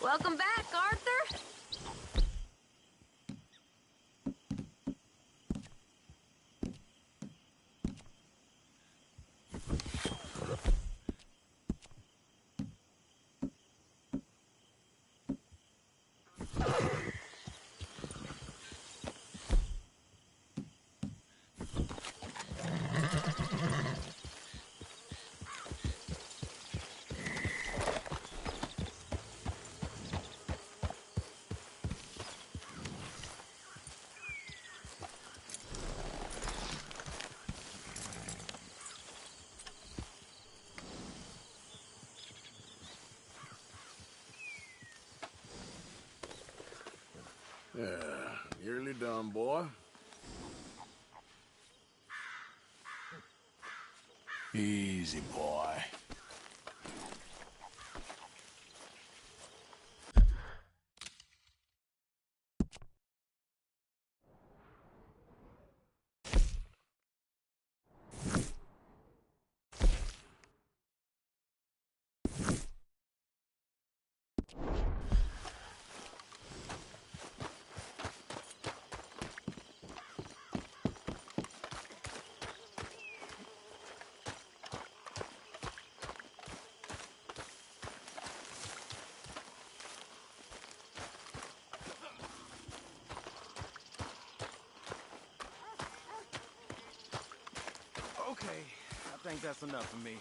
Welcome back, Arthur. Yeah, nearly done, boy. Easy, boy. Okay, I think that's enough for me.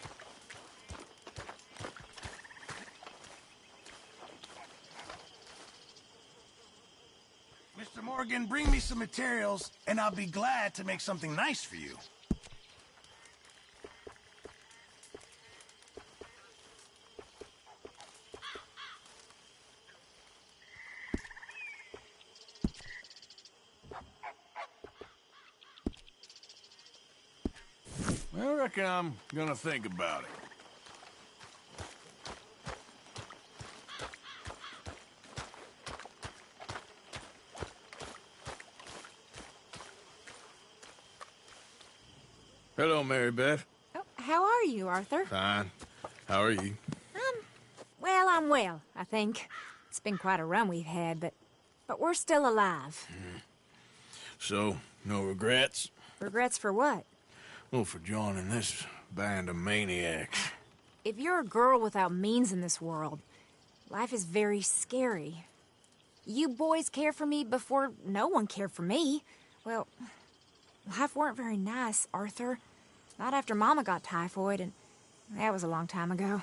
Mr. Morgan, bring me some materials, and I'll be glad to make something nice for you. I reckon I'm gonna think about it. Hello, Mary Beth. Oh, how are you, Arthur? Fine. How are you? Well, I'm well, I think. It's been quite a run we've had, but we're still alive. So, no regrets? Regrets for what? Well, for joining this band of maniacs. If you're a girl without means in this world, life is very scary. You boys cared for me before no one cared for me. Well, life weren't very nice, Arthur. Not after Mama got typhoid, and that was a long time ago.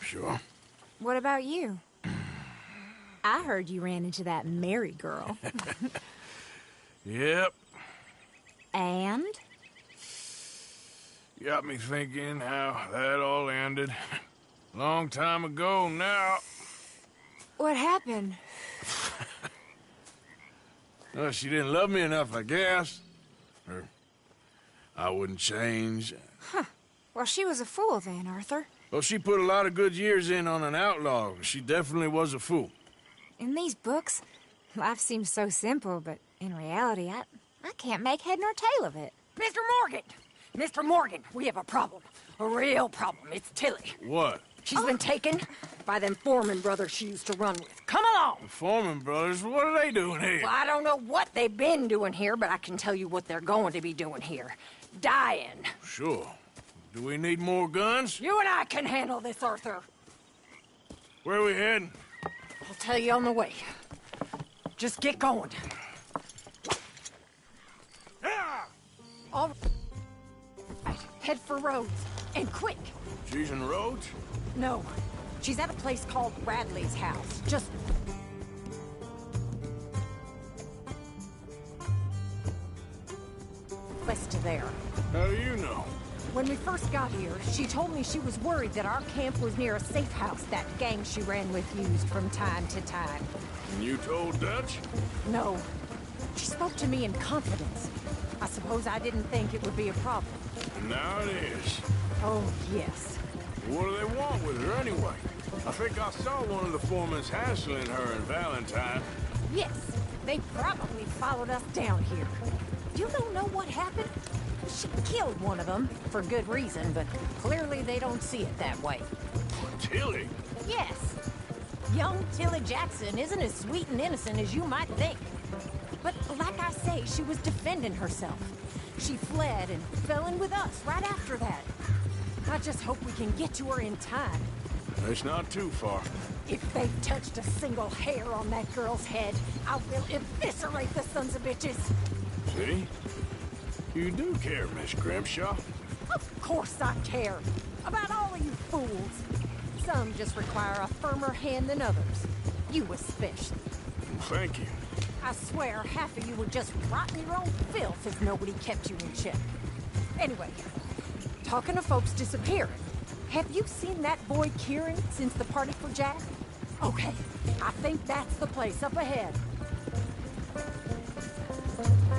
Sure. What about you? I heard you ran into that Mary girl. Yep. And? Got me thinking how that all ended. Long time ago now. What happened? Well, she didn't love me enough, I guess. Or I wouldn't change. Huh. Well, she was a fool then, Arthur. Well, she put a lot of good years in on an outlaw. She definitely was a fool. In these books, life seems so simple, but in reality, I can't make head nor tail of it. Mr. Morgan! Mr. Morgan, we have a problem. A real problem. It's Tilly. What? She's been taken by them Foreman brothers she used to run with. Come along! The Foreman brothers? What are they doing here? Well, I don't know what they've been doing here, but I can tell you what they're going to be doing here. Dying. Sure. Do we need more guns? You and I can handle this, Arthur. Where are we heading? I'll tell you on the way. Just get going. All right, head for Rhodes, and quick. She's in Rhodes? No, she's at a place called Radley's house. Just... west of there. How do you know? When we first got here, she told me she was worried that our camp was near a safe house that gang she ran with used from time to time. And you told Dutch? No. She spoke to me in confidence. I suppose I didn't think it would be a problem. And now it is. Oh, yes. What do they want with her anyway? I think I saw one of the foremans hassling her and Valentine. Yes, they probably followed us down here. You don't know what happened? She killed one of them, for good reason, but clearly they don't see it that way. Tilly? Yes. Young Tilly Jackson isn't as sweet and innocent as you might think. But like I say, she was defending herself. She fled and fell in with us right after that. I just hope we can get to her in time. It's not too far. If they've touched a single hair on that girl's head, I will eviscerate the sons of bitches. See? You do care, Miss Grimshaw. Of course I care. About all of you fools. Some just require a firmer hand than others. You especially. Thank you. I swear half of you would just rot in your own filth if nobody kept you in check. Anyway, talking of folks disappearing, have you seen that boy Kieran since the party for Jack? Okay, I think that's the place up ahead.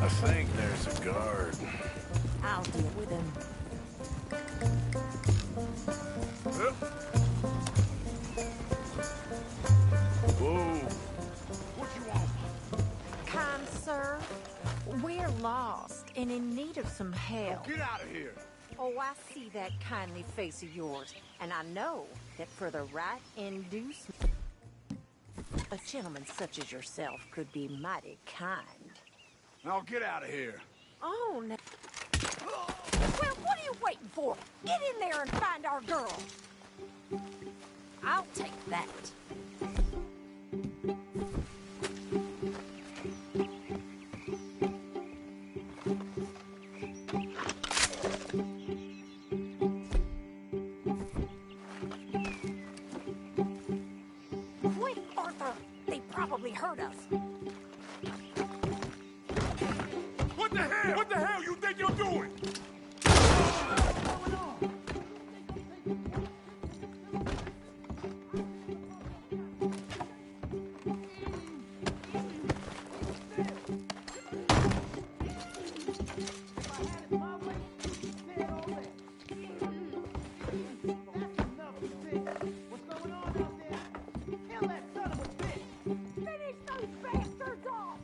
I think there's a guard. I'll deal with him. Whoa. What you want? Kind sir, we're lost and in need of some help. Get out of here. Oh, I see that kindly face of yours, and I know that for the right inducement, a gentleman such as yourself could be mighty kind. Now get out of here. Oh, no. Well, what are you waiting for? Get in there and find our girl. I'll take that. Quick, Arthur. They probably heard us. What the hell? What the hell you think you're doing? Finish those bastards off!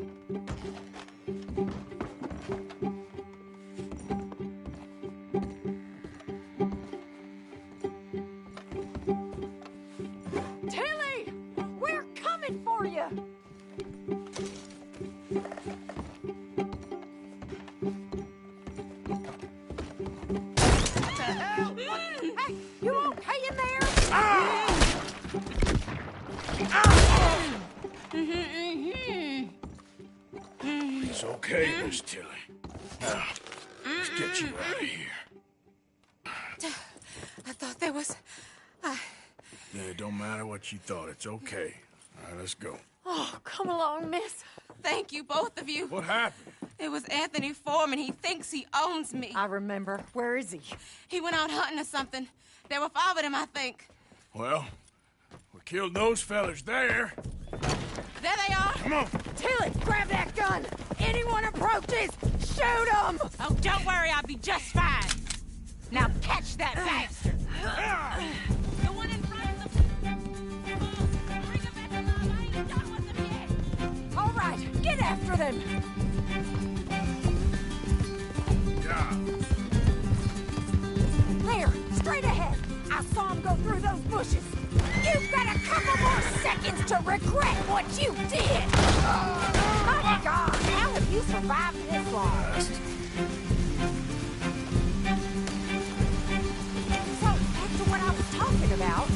Tilly! We're coming for you! What the hell? Hey, you okay in there? It's okay, Miss Tilly. Now, let's get you out of here. I thought there was... Yeah, it don't matter what you thought. It's okay. All right, let's go. Oh, come along, miss. Thank you, both of you. What happened? It was Anthony Foreman. He thinks he owns me. I remember. Where is he? He went out hunting or something. There were 5 of them, I think. Well, we killed those fellas there. There they are. Come on. Tilly, grab that gun! Anyone approaches, shoot them! Oh, don't worry. I'll be just fine. Now catch that bastard! The one in front of the... Bring him back alive. I ain't done with them yet. All right, get after them! Yeah. There, straight ahead. I saw him go through those bushes. You've got a couple more seconds to regret what you did! My God, how have you survived this long? So, back to what I was talking about.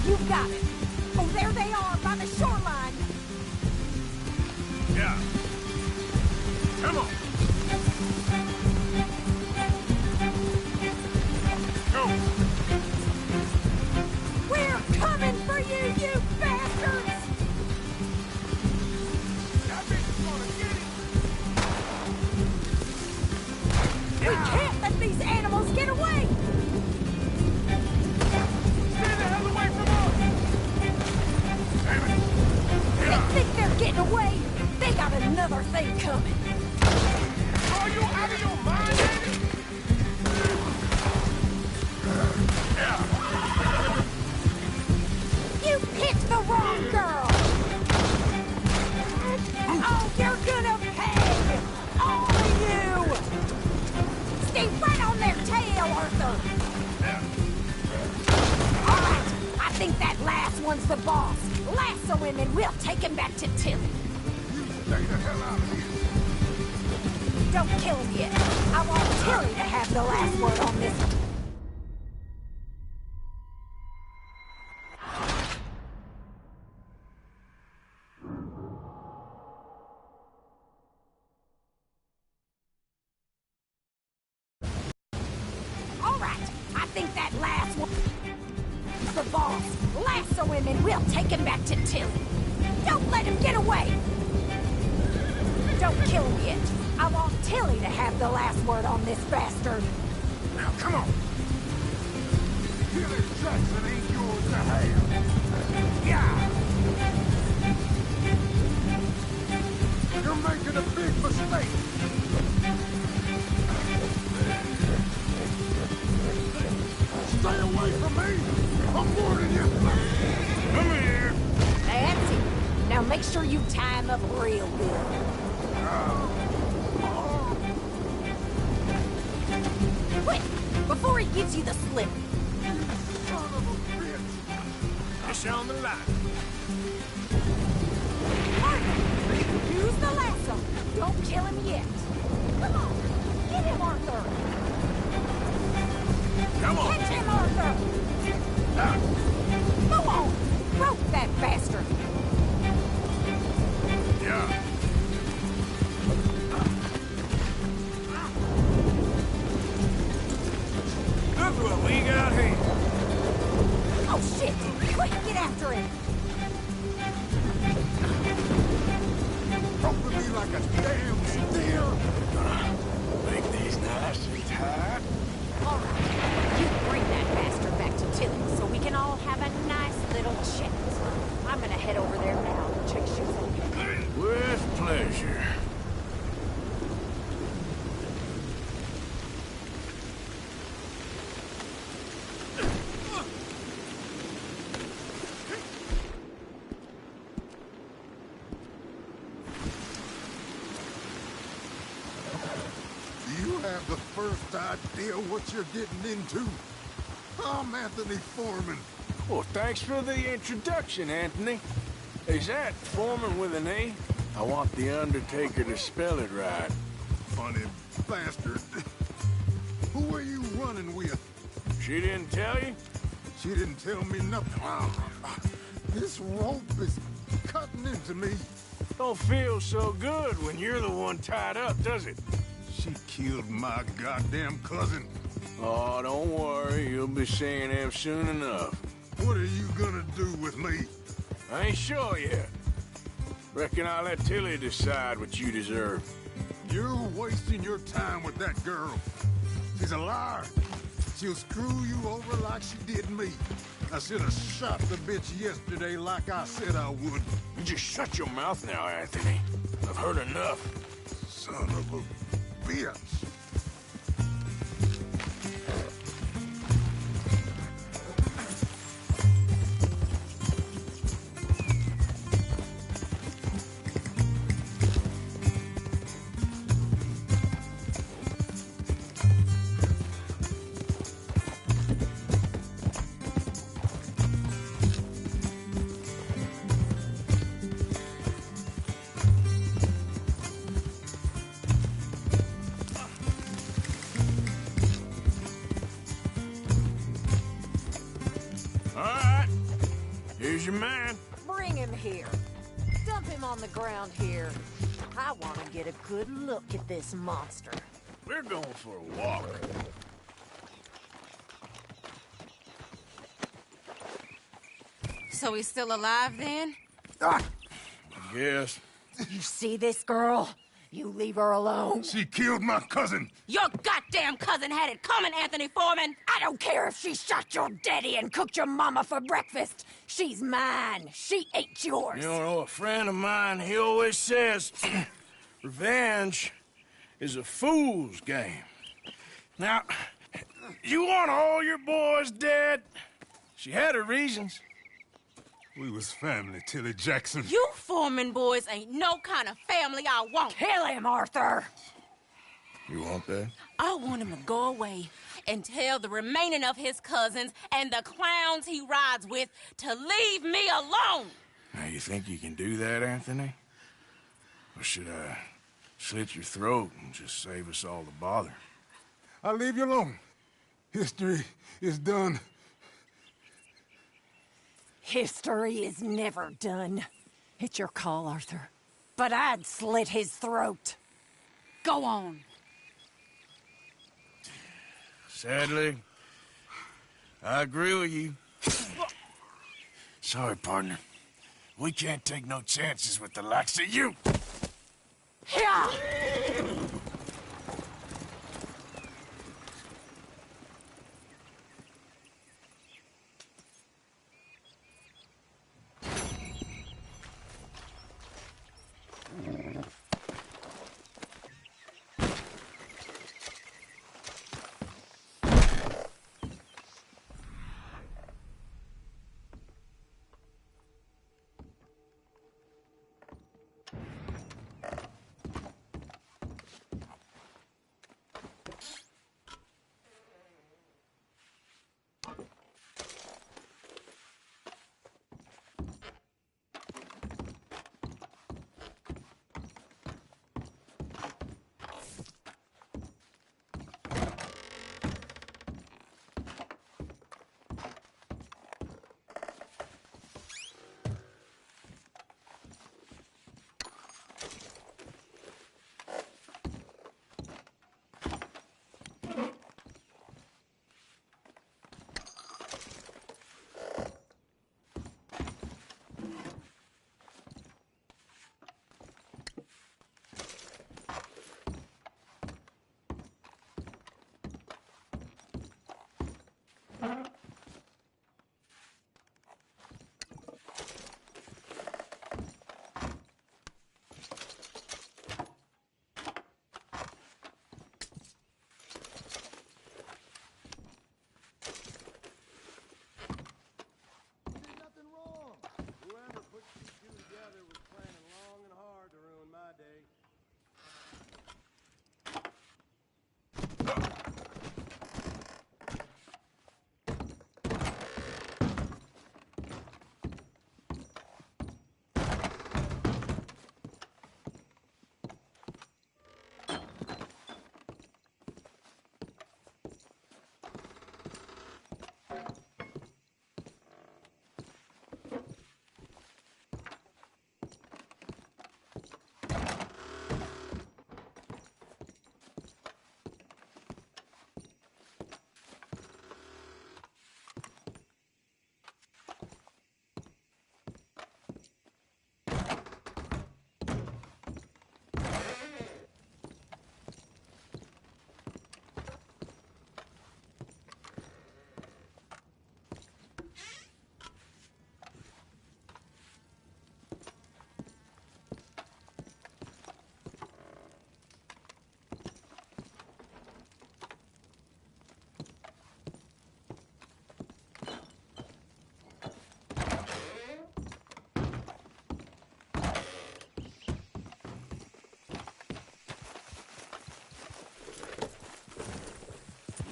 You've got it. Oh, there they are by the shoreline. Yeah. Come on. Go. We're coming for you, you bastards! That bitch is gonna get it. We can't let these animals get away! Stay the hell away from us. Damn it. They think they're getting away. They got another thing coming. Are you out of your mind, ain't it? You picked the wrong girl! Oh, you're gonna pay! All of you! Stay right on their tail, Arthur! All right, I think that last one's the boss. lasso him and we'll take him back to Tilly. You stay the hell out of here. Don't kill him yet. I want Tilly to have the last word on this. All right, I think that last one... The boss. Lasso him and we'll take him back to Tilly. Don't let him get away. Don't kill him yet. I want Tilly to have the last word on this bastard. Now, come on. Tilly Jackson ain't yours to have. Yeah. You're making a big mistake. Stay away from me. I'm warning you. Come here. That's it. Now make sure you tie him up real good. Quick! Before he gives you the slip. Son of a bitch. Fish on the line. Arthur! Use the lasso. Don't kill him yet. Come on. Get him, Arthur. Come on. Catch him, Arthur. Go on. Rope that bastard. Yeah. Look what we got here. Oh, shit. Quick, get after him. Roping me like a damn steer. Make these nice and tight. All right. You bring that bastard back to Tilly so we can all have a nice little chat. I'm gonna head over there now and check shoes on you. With pleasure. Do you have the first idea what you're getting into? I'm Anthony Foreman. Well, thanks for the introduction, Anthony. Is that Foreman with an A? I want the Undertaker to spell it right. Funny bastard. Who are you running with? She didn't tell you? She didn't tell me nothing. This rope is cutting into me. Don't feel so good when you're the one tied up, does it? She killed my goddamn cousin. Oh, don't worry. You'll be seeing him soon enough. What are you gonna do with me? I ain't sure yet. Reckon I'll let Tilly decide what you deserve. You're wasting your time with that girl. She's a liar. She'll screw you over like she did me. I should have shot the bitch yesterday like I said I would. You just shut your mouth now, Anthony. I've heard enough. Son of a bitch. Here's your man. Bring him here. Dump him on the ground here. I want to get a good look at this monster. We're going for a walk. So he's still alive then? Ah, Yes. You see this girl? You leave her alone. she killed my cousin. Your goddamn cousin had it coming, Anthony Foreman! I don't care if she shot your daddy and cooked your mama for breakfast. She's mine. She ain't yours. You know, a friend of mine, he always says, revenge is a fool's game. Now, you want all your boys dead? She had her reasons. We was family, Tilly Jackson. You Foreman boys ain't no kind of family I want. Kill him, Arthur. You want that? I want him to go away and tell the remaining of his cousins and the clowns he rides with to leave me alone. Now, you think you can do that, Anthony? Or should I slit your throat and just save us all the bother? I'll leave you alone. History is done. History is never done. It's your call, Arthur. But I'd slit his throat. Go on. Sadly, I agree with you. Sorry, partner. We can't take no chances with the likes of you. Yeah!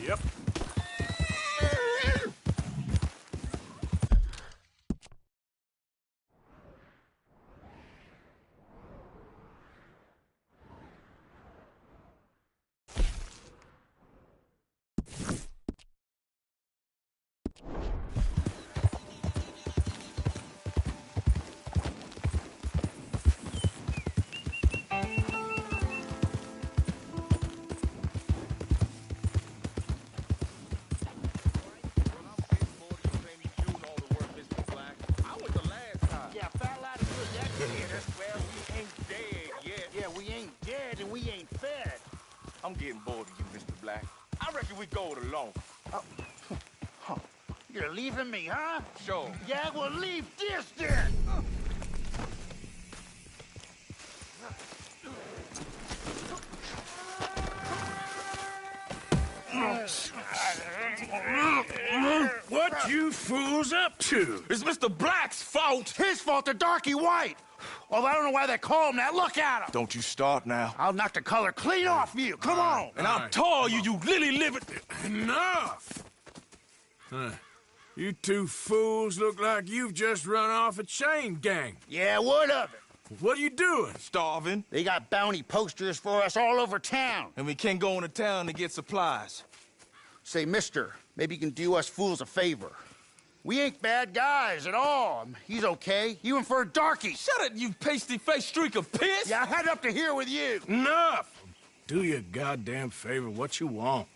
Yep. I'm getting bored of you, Mr. Black. I reckon we go it alone. You're leaving me, huh? Sure. Yeah, well, leave this then! What you fools up to? It's Mr. Black's fault! His fault, the darky white! Well, I don't know why they call him that. Look at him! Don't you start now. I'll knock the color clean off you. Come on! And I'll tell you, you lily-livered... Enough! You two fools look like you've just run off a chain gang. Yeah, what of it? What are you doing? Starving, They got bounty posters for us all over town. and we can't go into town to get supplies. Say, mister, maybe you can do us fools a favor. We ain't bad guys at all. He's okay. Even for a darky. Shut it, you pasty-faced streak of piss! Yeah, I had up to here with you. Enough! Do your goddamn favor what you want.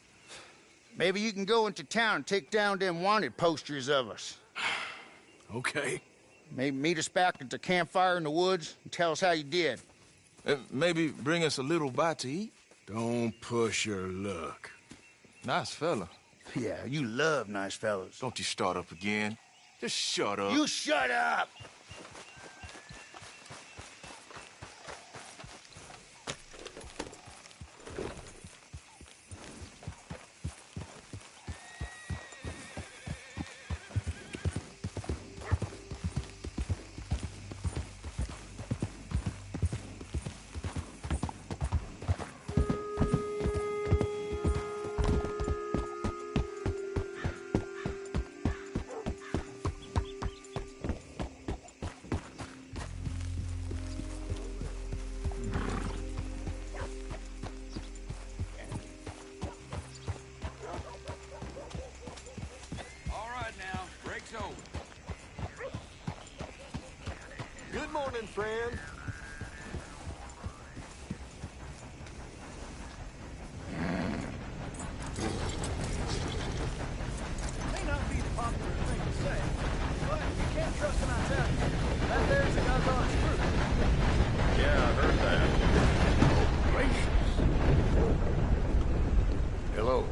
Maybe you can go into town and take down them wanted posters of us. Okay. Maybe meet us back at the campfire in the woods and tell us how you did. Maybe bring us a little bite to eat. Don't push your luck. Nice fella. Yeah, you love nice fellas. Don't you start up again. Just shut up. You shut up! All right now, break's over. Good morning, friend. May not be the popular thing to say, but you can't trust an Italian. That there's a guy's honest truth. Yeah, I heard that. Gracious. Hello.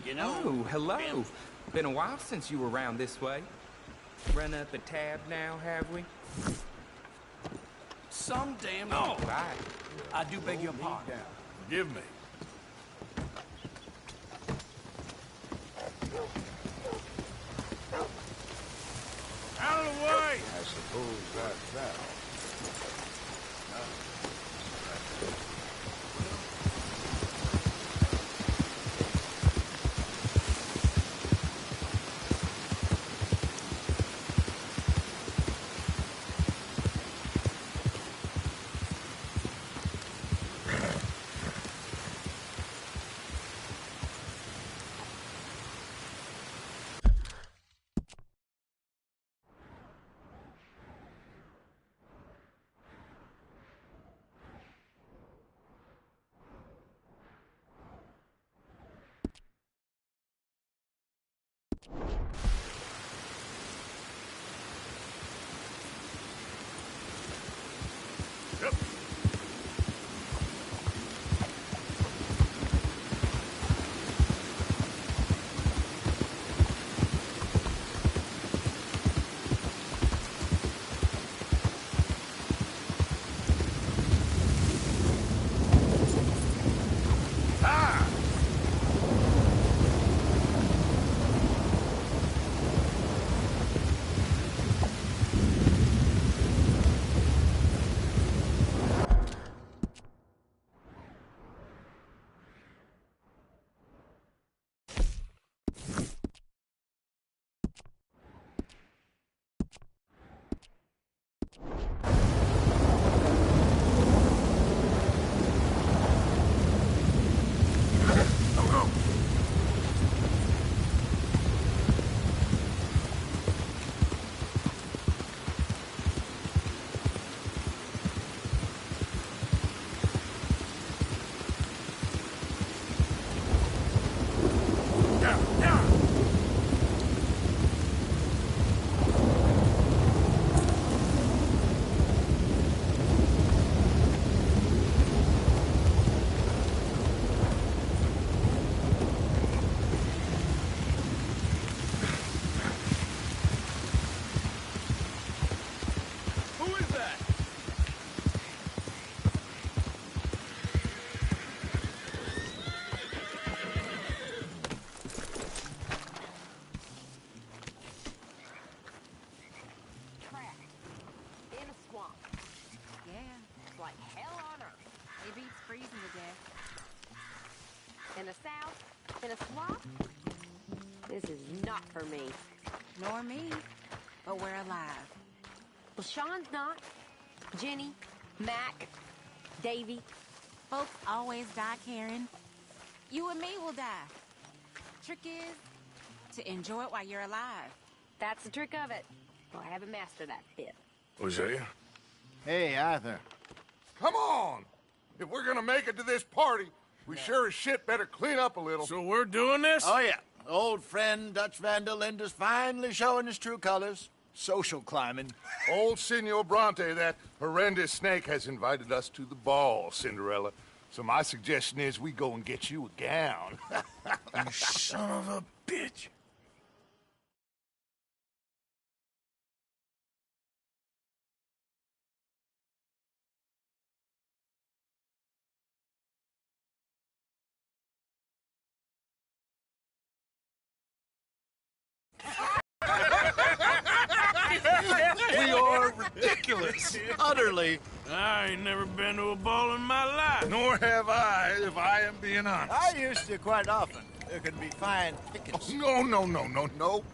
You know, Oh, hello. Been a while since you were around this way. Run up a tab now, have we? Some damn Oh, right. I do beg your pardon. Forgive me. Out of the way! I suppose that's that. like hell on earth. It beats freezing to death. In the south, in a swamp? This is not for me. Nor me. But we're alive. Well, Sean's not. Jenny, Mac, Davy. Folks always die, Karen. You and me will die. Trick is to enjoy it while you're alive. That's the trick of it. Well, I haven't mastered that bit. Hosea? Hey, Arthur. Come on! If we're gonna make it to this party, we sure as shit better clean up a little. So we're doing this? Oh, yeah. Old friend Dutch Van der Linde's finally showing his true colors. Social climbing. Old Senor Bronte, that horrendous snake, has invited us to the ball, Cinderella. So my suggestion is we go and get you a gown. You son of a bitch. We are ridiculous. Utterly. I ain't never been to a ball in my life. Nor have I, if I am being honest. I used to quite often. There could be fine pickets. Oh, no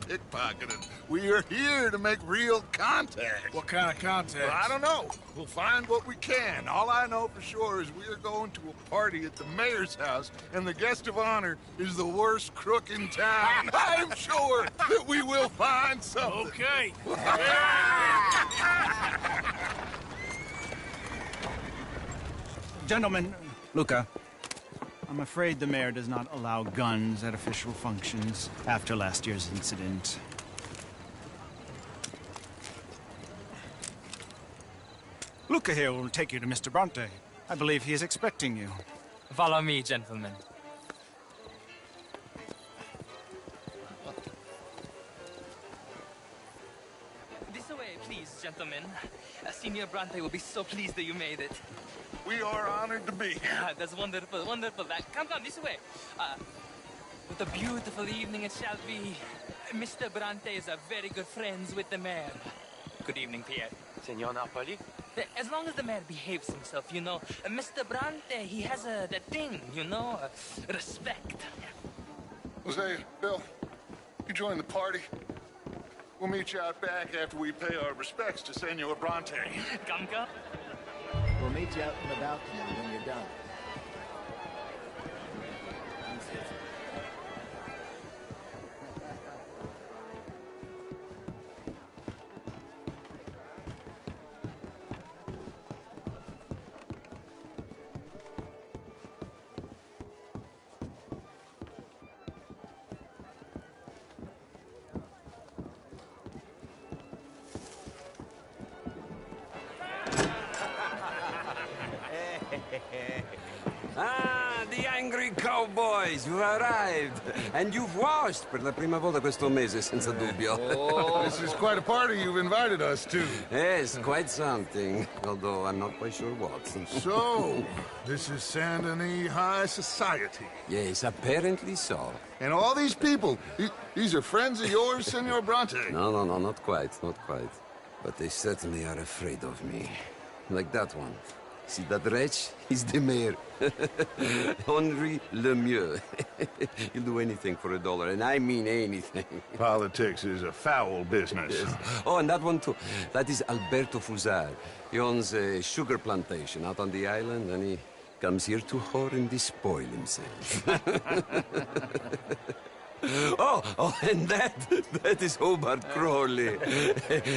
pickpocketing. We are here to make real contact. What kind of contact? Well, I don't know. We'll find what we can. All I know for sure is we are going to a party at the mayor's house, and the guest of honor is the worst crook in town. I'm sure that we will find something. Okay. Gentlemen, Luca, I'm afraid the mayor does not allow guns at official functions after last year's incident. Luca here will take you to Mr. Bronte. I believe he is expecting you. Follow me, gentlemen. This way, please, gentlemen. Senior Bronte will be so pleased that you made it. We are honored to be here. That's wonderful, wonderful. Come, this way. What a beautiful evening it shall be. Mr. Bronte is a very good friends with the mayor. Good evening, Pierre. Senor Napoli? As long as the mayor behaves himself, you know. Mr. Bronte, he has that thing, you know, respect. Jose, Bill, you join the party. We'll meet you out back after we pay our respects to Senor Bronte. Come. We'll meet you out in the balcony when you're done. The angry cowboys, you've arrived. And you've washed per la prima volta questo mese, senza dubbio. Oh, this is quite a party you've invited us to. Yes, quite something. Although I'm not quite sure what. So, this is Saint Denis High Society. Yes, apparently so. And all these people, these are friends of yours, Senor Bronte? No, not quite. But they certainly are afraid of me. Like that one. See that wretch? He's the mayor. Henri Lemieux. He'll do anything for $1, and I mean anything. Politics is a foul business. Yes. Oh, and that one too. That is Alberto Fusar. He owns a sugar plantation out on the island, and he comes here to whore and despoil himself. Oh, and that is Hobart Crawley,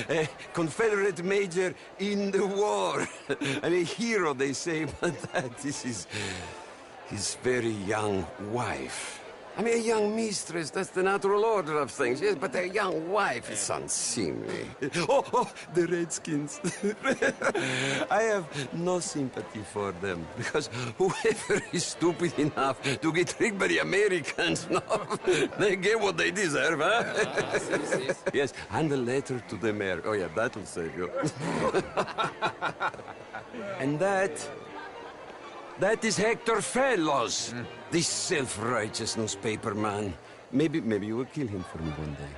a Confederate major in the war, and a hero, they say, but that is his very young wife. I mean, a young mistress, that's the natural order of things, yes, but a young wife is unseemly. Oh, the Redskins. I have no sympathy for them, because whoever is stupid enough to get tricked by the Americans, no, they get what they deserve, huh? Yes, and a letter to the mayor. Oh, yeah, that'll save you. And that is Hector Fellows, this self-righteous newspaper man. Maybe you will kill him for me one day.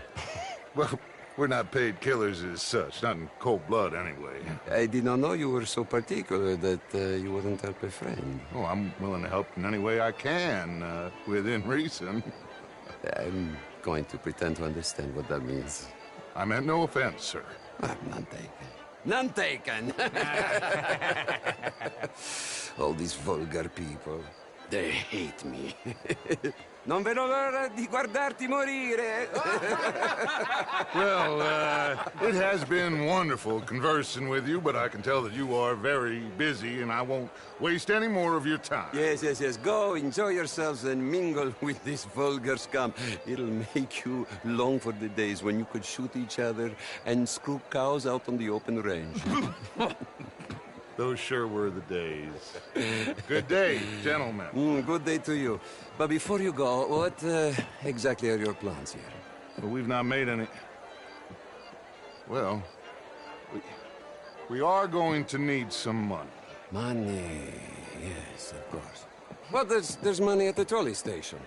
Well, We're not paid killers as such, not in cold blood anyway. I did not know you were so particular that you wouldn't help a friend. Oh, I'm willing to help in any way I can, within reason. I'm going to pretend to understand what that means. I meant no offense, sir. None taken. None taken! All these vulgar people, they hate me. Non vedo l'ora di guardarti morire. Well, it has been wonderful conversing with you, but I can tell that you are very busy, and I won't waste any more of your time. Yes, yes, yes. Go, enjoy yourselves, and mingle with this vulgar scum. It'll make you long for the days when you could shoot each other and screw cows out on the open range. Those sure were the days. Good day, gentlemen. Good day to you. But before you go, what exactly are your plans here? Well, we've not made any... Well, we are going to need some money. Money, yes, of course. Well, there's money at the trolley station.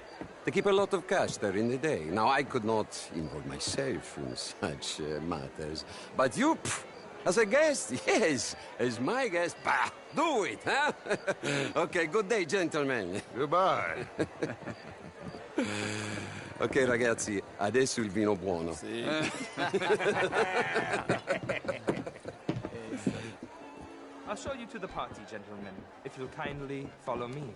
They keep a lot of cash there in the day. Now, I could not involve myself in such matters. But you... As a guest, yes. As my guest, bah, do it, huh? Okay, good day, gentlemen. Goodbye. Ok, ragazzi, adesso il vino buono. Sì. I'll show you to the party, gentlemen, if you'll kindly follow me.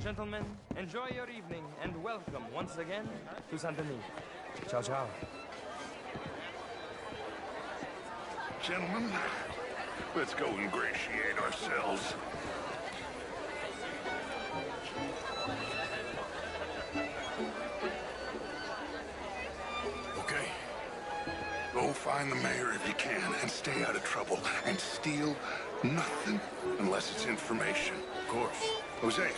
Gentlemen, enjoy your evening and welcome once again to Saint Denis. Ciao, ciao. Gentlemen, let's go ingratiate ourselves. Okay. Go find the mayor if you can and stay out of trouble and steal nothing unless it's information. Of course. Jose,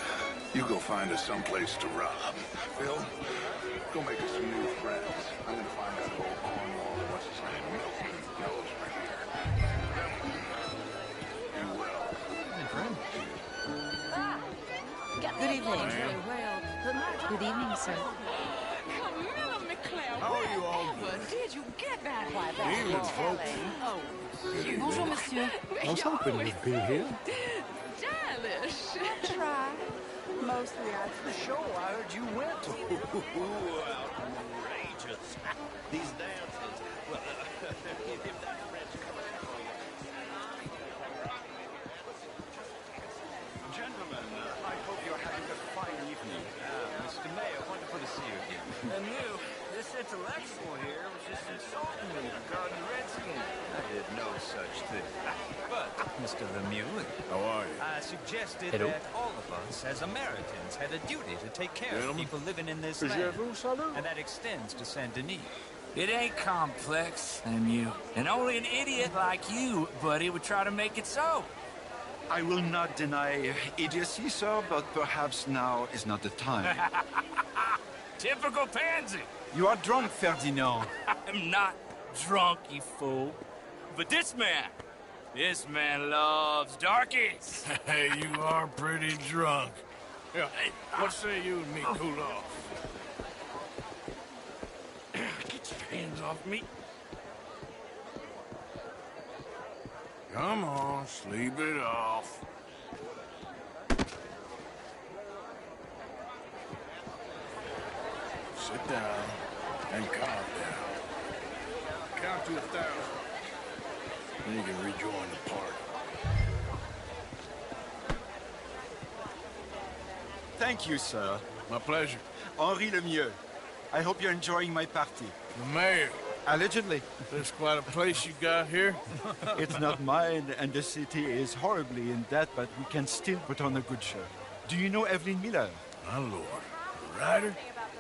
you go find us someplace to rob. Phil, go make us some new friends. I'm gonna find that old Cornwall, what's his name, Milton, knows we're here. Do well. Good evening. Good evening, sir. Camilla McClare, How are you all wherever did you get that? Evening, folks. Bonjour, monsieur. I was hoping you'd be here. Stylish. Try. Mostly after the show I heard you went to. Outrageous. These dances. Well, if that French Gentlemen, I hope you're having a fine evening. Mr. Mayor, wonderful to see you again. And you, this intellectual here was just insulting me regarding Redskins. I did no such thing. But, Mr. Lemieux, How are you? I suggested Hello. that all of us, as Americans, had a duty to take care of Gentlemen. people living in this Is land. that vous, salut? And that extends to Saint Denis. It ain't complex, Lemieux. And only an idiot like you, buddy, would try to make it so. I will not deny idiocy, sir, but perhaps now is not the time. Typical pansy. You are drunk, Ferdinand. I'm not drunk, you fool. But this man loves darkies. Hey, you are pretty drunk. Yeah, what say you and me cool off? Get your hands off me. Come on, sleep it off. Sit down and calm down. Count to 1,000. Then you can rejoin the party. Thank you, sir. My pleasure. Henri Lemieux. I hope you're enjoying my party. The mayor. Allegedly. There's quite a place you got here. It's not mine, and the city is horribly in debt, but we can still put on a good show. Do you know Evelyn Miller? My lord. The writer?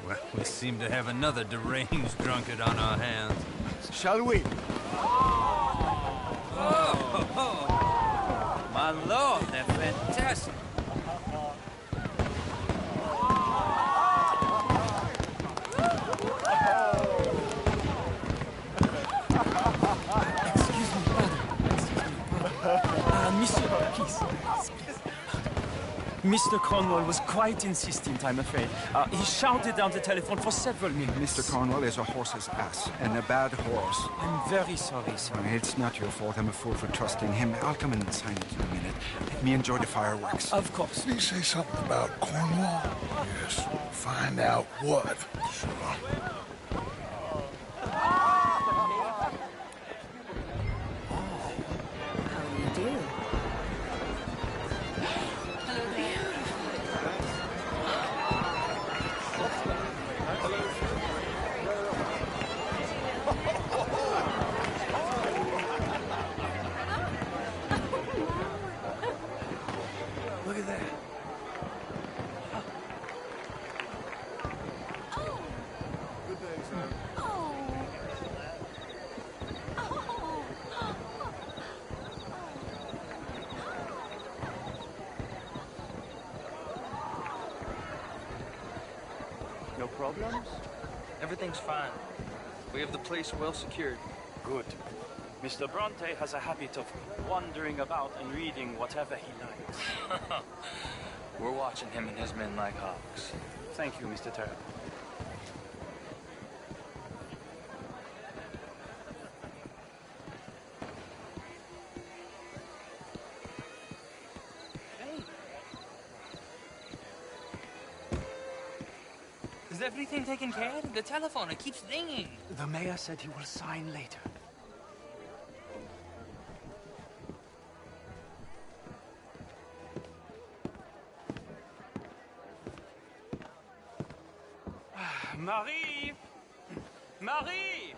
Well, we seem to have another deranged drunkard on our hands. Shall we? Oh, my lord, they're fantastic. Monsieur, please. Mr. Cornwall was quite insistent, I'm afraid. He shouted down the telephone for several minutes. Mr. Cornwall is a horse's ass, and a bad horse. I'm very sorry, sir. It's not your fault. I'm a fool for trusting him. I'll come in and sign it in a minute. Let me enjoy the fireworks. Of course. Did he say something about Cornwall? Yes. Find out what. Sure. Look at that. Good day, sir. No problems? Everything's fine. We have the place well secured. Good. Mr. Bronte has a habit of wandering about and reading whatever he likes. We're watching him and his men like hawks. Thank you, Mr. Terrible. Is everything taken care of? The telephone, it keeps ringing. The mayor said he will sign later. Marie! Marie!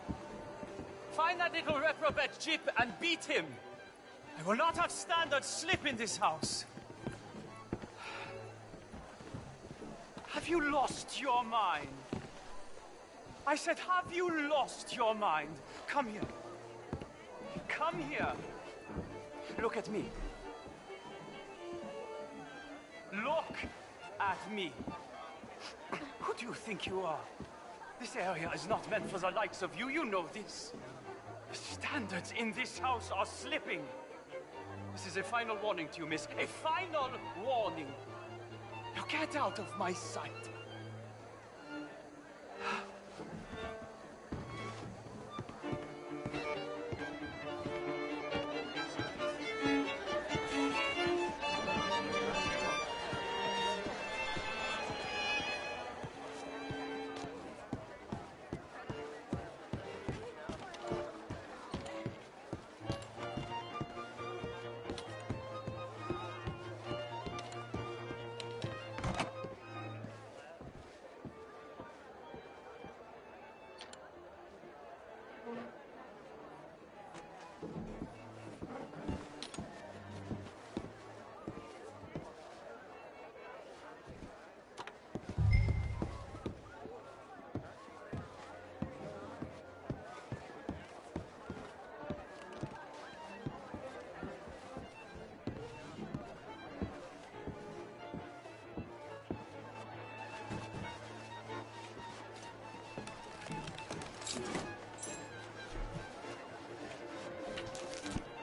Find that little reprobate Jip and beat him! I will not have standard slip in this house! Have you lost your mind? I said, have you lost your mind? Come here. Come here. Look at me. Look at me. Who do you think you are? This area is not meant for the likes of you. You know this. The standards in this house are slipping. This is a final warning to you, miss. A final warning. Now get out of my sight.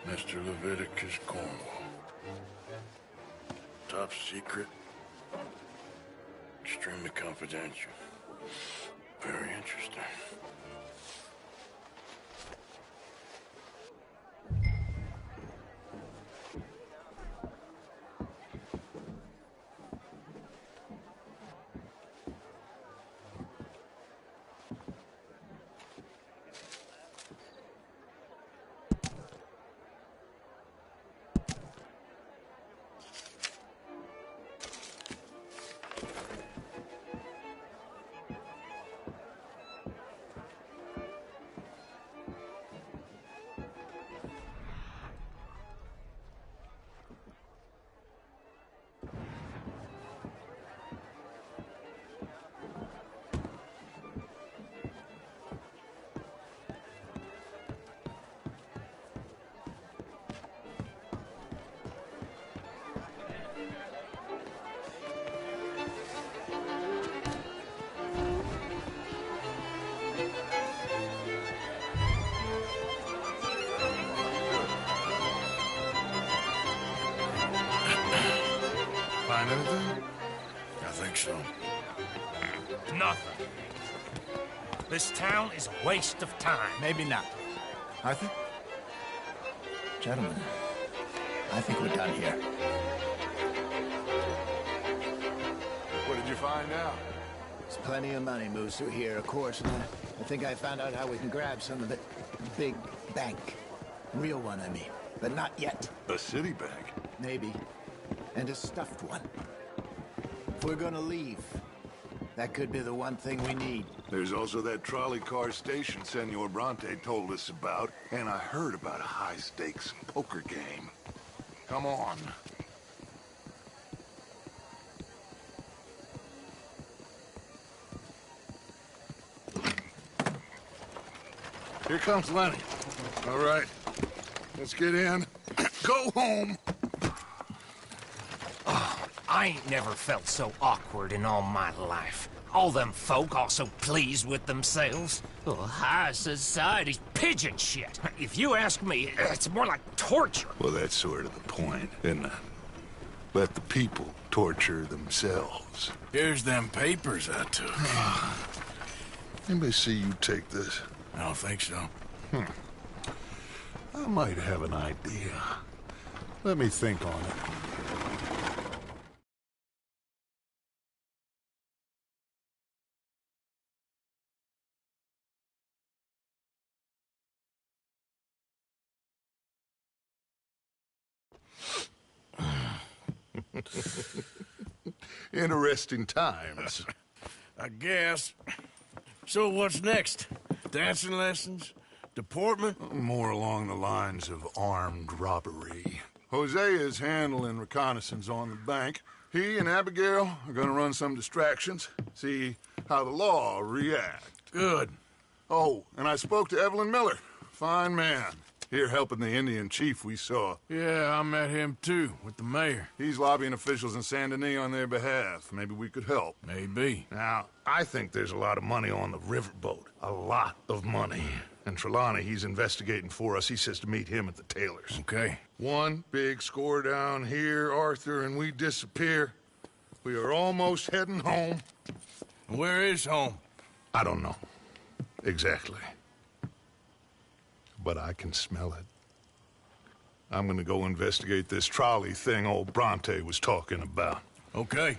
Mr. Leviticus Cornwall. Top secret. Extremely confidential. Very interesting. find anything? I think so. Nothing. This town is a waste of time. Maybe not. Arthur? Gentlemen, I think we're done here. What did you find out? There's plenty of money moves through here, of course, and I think I found out how we can grab some of it. Big bank. Real one, I mean. But not yet. A city bank? Maybe. And a stuffed one. If we're gonna leave, that could be the one thing we need. There's also that trolley car station Senor Bronte told us about, and I heard about a high-stakes poker game. Come on. Here comes Lenny. All right, let's get in. Go home. Oh, I ain't never felt so awkward in all my life. All them folk all so pleased with themselves. Oh, high society's pigeon shit. If you ask me, it's more like torture. Well, that's sort of the point, isn't it? Let the people torture themselves. Here's them papers I took. Anybody see you take this? I don't think so. I might have an idea. Let me think on it. Interesting times. I guess. So what's next? Dancing lessons? Deportment? More along the lines of armed robbery. Hosea is handling reconnaissance on the bank. He and Abigail are gonna run some distractions, see how the law react. Good. Oh, and I spoke to Evelyn Miller. Fine man. Here helping the Indian chief we saw. Yeah, I met him too, with the mayor. He's lobbying officials in Saint Denis on their behalf. Maybe we could help. Maybe. Now, I think there's a lot of money on the riverboat. A lot of money. And Trelawney, he's investigating for us. He says to meet him at the Taylor's. Okay. One big score down here, Arthur, and we disappear. We are almost heading home. Where is home? I don't know. Exactly. But I can smell it. I'm gonna go investigate this trolley thing old Bronte was talking about. Okay.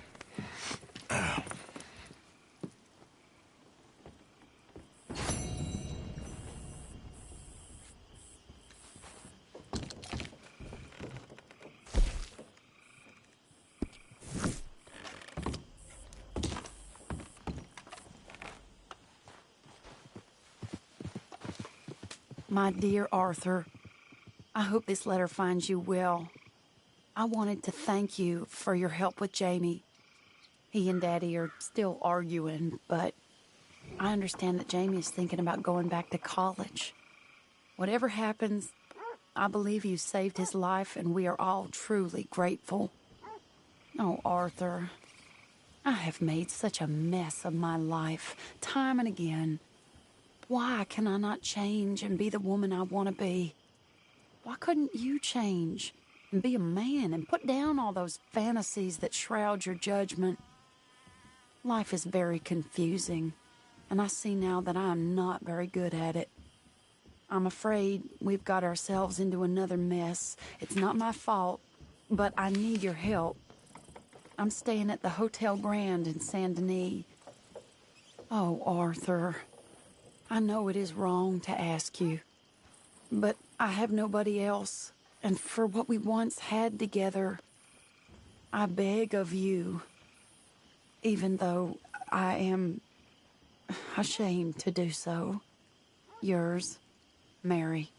My dear Arthur, I hope this letter finds you well. I wanted to thank you for your help with Jamie. He and Daddy are still arguing, but I understand that Jamie is thinking about going back to college. Whatever happens, I believe you saved his life, and we are all truly grateful. Oh, Arthur, I have made such a mess of my life, time and again. Why can I not change and be the woman I want to be? Why couldn't you change and be a man and put down all those fantasies that shroud your judgment? Life is very confusing, and I see now that I am not very good at it. I'm afraid we've got ourselves into another mess. It's not my fault, but I need your help. I'm staying at the Hotel Grand in Saint Denis. Oh, Arthur, I know it is wrong to ask you, but I have nobody else, and for what we once had together, I beg of you, even though I am ashamed to do so. Yours, Mary.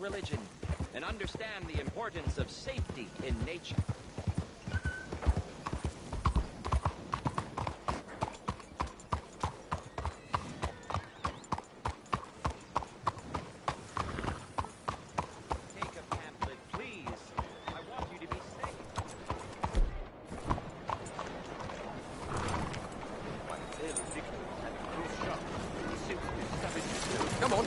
religion and understand the importance of safety in nature. Take a pamphlet, please. I want you to be safe. Come on.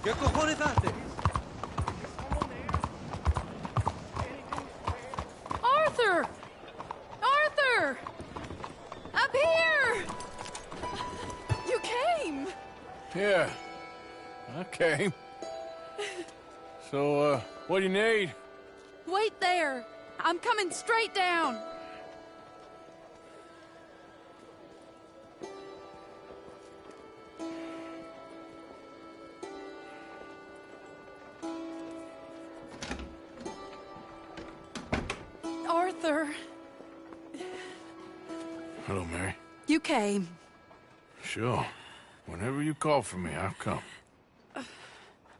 ¿Qué cojones haces? Arthur! Arthur! Up here! You came! Yeah, I came. So, what do you need? Wait there! I'm coming straight down! Arthur, Hello, Mary. you came. Sure. Whenever you call for me, I'll come.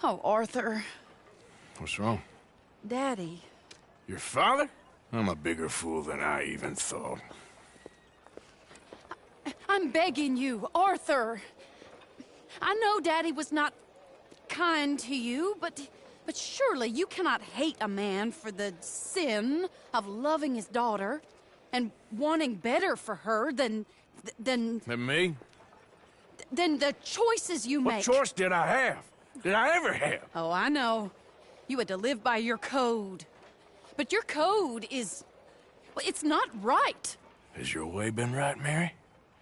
Oh, Arthur. What's wrong? Daddy. Your father? I'm a bigger fool than I even thought. I'm begging you, Arthur. I know Daddy was not kind to you, but surely you cannot hate a man for the sin of loving his daughter and wanting better for her than Than me? than the choices you What make. choice did I have? Did I ever have? Oh, I know. You had to live by your code. But your code is... well, it's not right. Has your way been right, Mary?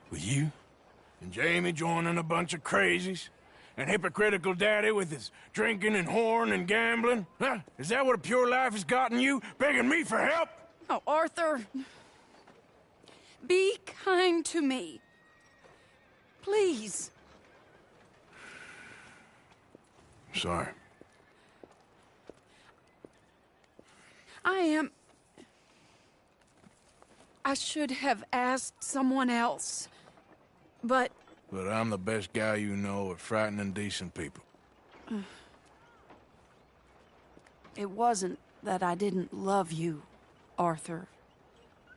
With you? And Jamie joining a bunch of crazies? And hypocritical daddy with his drinking and whoring and gambling? Huh? Is that what a pure life has gotten you? Begging me for help? Oh, Arthur. Be kind to me. Please. Sorry. I should have asked someone else. But I'm the best guy you know at frightening decent people. it wasn't that I didn't love you, Arthur.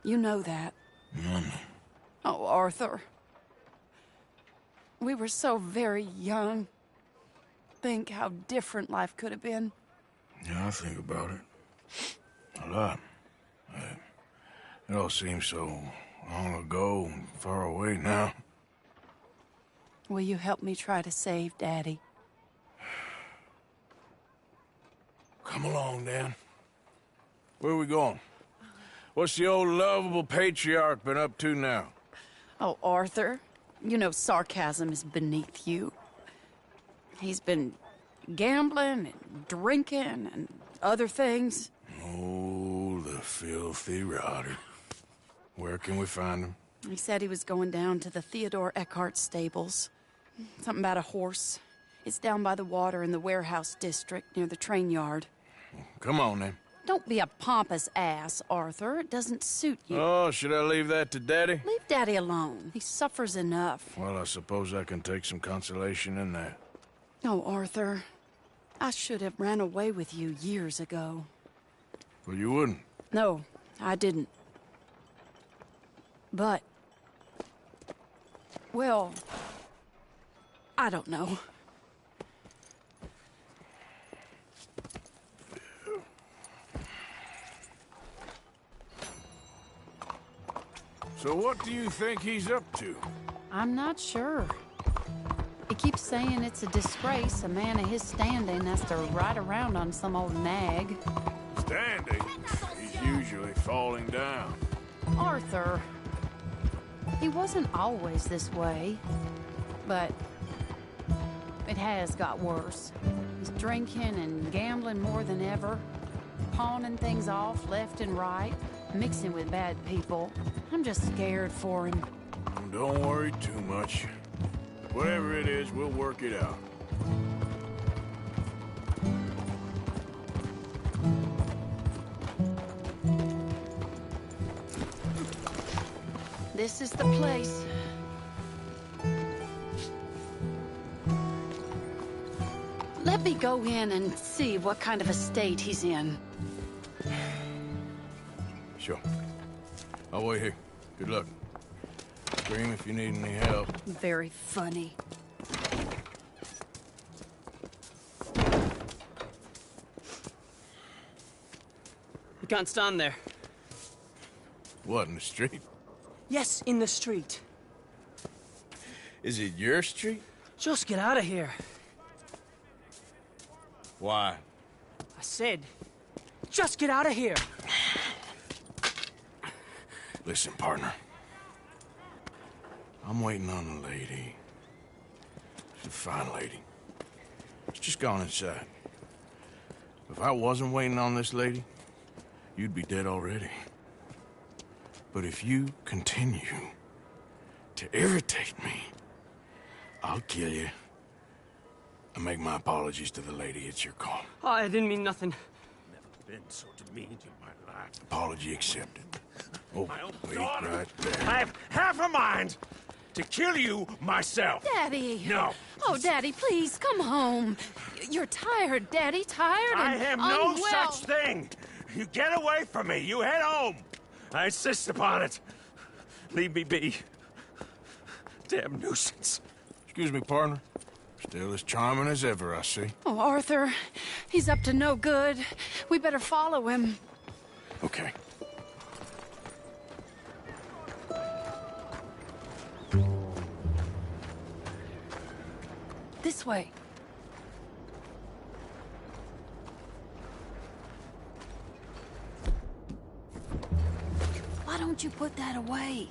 You know that. Oh, Arthur. We were so very young. Think how different life could have been. Yeah, I think about it. A lot. It all seems so long ago and far away now. Will you help me try to save Daddy? Come along, Dan. Where are we going? What's the old lovable patriarch been up to now? Oh, Arthur, you know sarcasm is beneath you. He's been gambling and drinking and other things. Oh, the filthy rotter. Where can we find him? He said he was going down to the Theodore Eckhart stables. Something about a horse. It's down by the water in the warehouse district near the train yard. Come on, then. Don't be a pompous ass, Arthur. It doesn't suit you. Oh, should I leave that to Daddy? Leave Daddy alone. He suffers enough. Well, I suppose I can take some consolation in that. Oh, Arthur. I should have ran away with you years ago. Well, you wouldn't. No, I didn't. But... well... I don't know. So what do you think he's up to? I'm not sure. He keeps saying it's a disgrace a man of his standing has to ride around on some old nag. Standing? He's usually falling down. Arthur. He wasn't always this way, but it has got worse. He's drinking and gambling more than ever, pawning things off left and right, mixing with bad people. I'm just scared for him. Don't worry too much. Whatever it is, we'll work it out. This is the place. Let me go in and see what kind of a state he's in. Sure. I'll wait here. Good luck. Scream if you need any help. Very funny. You can't stand there. What, in the street? Yes, in the street. Is it your street? Just get out of here. Why? I said, just get out of here. Listen, partner. I'm waiting on a lady. She's a fine lady. She's just gone inside. If I wasn't waiting on this lady, you'd be dead already. But if you continue to irritate me, I'll kill you. I make my apologies to the lady. It's your call. Oh, I didn't mean nothing. Never been so demeaned in my life. Apology accepted. Oh, wait right there. I have half a mind to kill you myself. Daddy! No. Oh, Daddy, please, come home. You're tired, Daddy, tired and I am no unwell. such thing. You get away from me. You head home. I insist upon it. Leave me be. Damn nuisance. Excuse me, partner. Still as charming as ever, I see. Oh, Arthur, he's up to no good. We better follow him. Okay. This way. Why don't you put that away?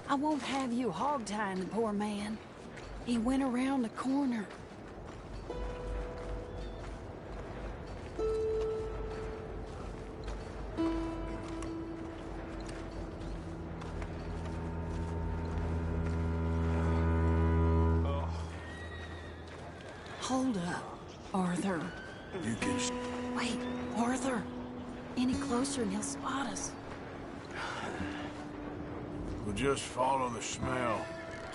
I won't have you hog-tying the poor man. He went around the corner. Hold up, Arthur. You can... Wait, Arthur. Any closer and he'll spot us. We'll just follow the smell.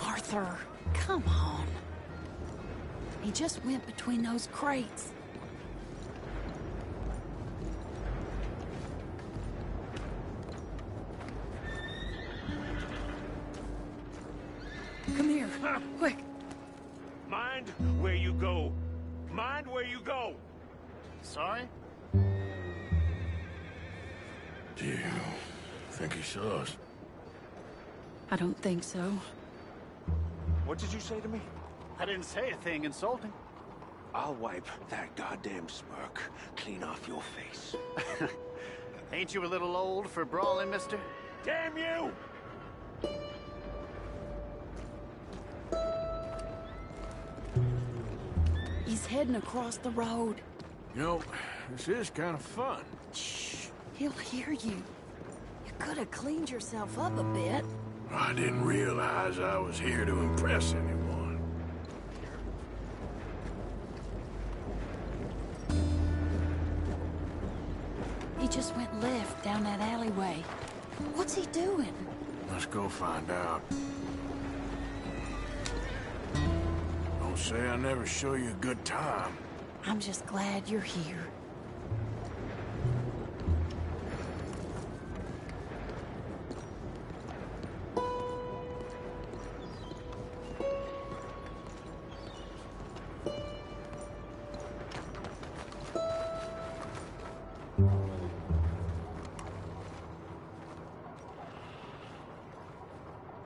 Arthur, come on. He just went between those crates. Come here, quick. Mind where you go. Mind where you go. Sorry? Do you think he saw us? I don't think so. What did you say to me? I didn't say a thing insulting. I'll wipe that goddamn smirk clean off your face. Ain't you a little old for brawling, mister? Damn you! He's heading across the road. You know, this is kind of fun. Shh, he'll hear you. You could have cleaned yourself up a bit. I didn't realize I was here to impress anyone. down that alleyway. What's he doing? Let's go find out. Don't say I never show you a good time. I'm just glad you're here.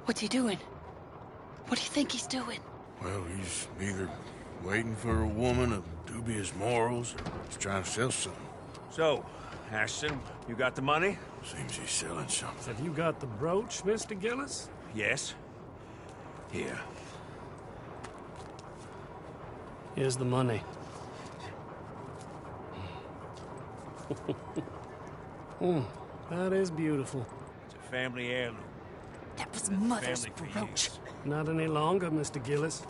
What's he doing? What do you think he's doing? Well, he's either waiting for a woman of dubious morals or he's trying to sell something. So, Ashton, you got the money? Seems he's selling something. Have you got the brooch, Mr. Gillis? Yes. Here. Here's the money. That is beautiful. It's a family heirloom. That was Mother's Family for brooch. years. Not any longer, Mr. Gillis.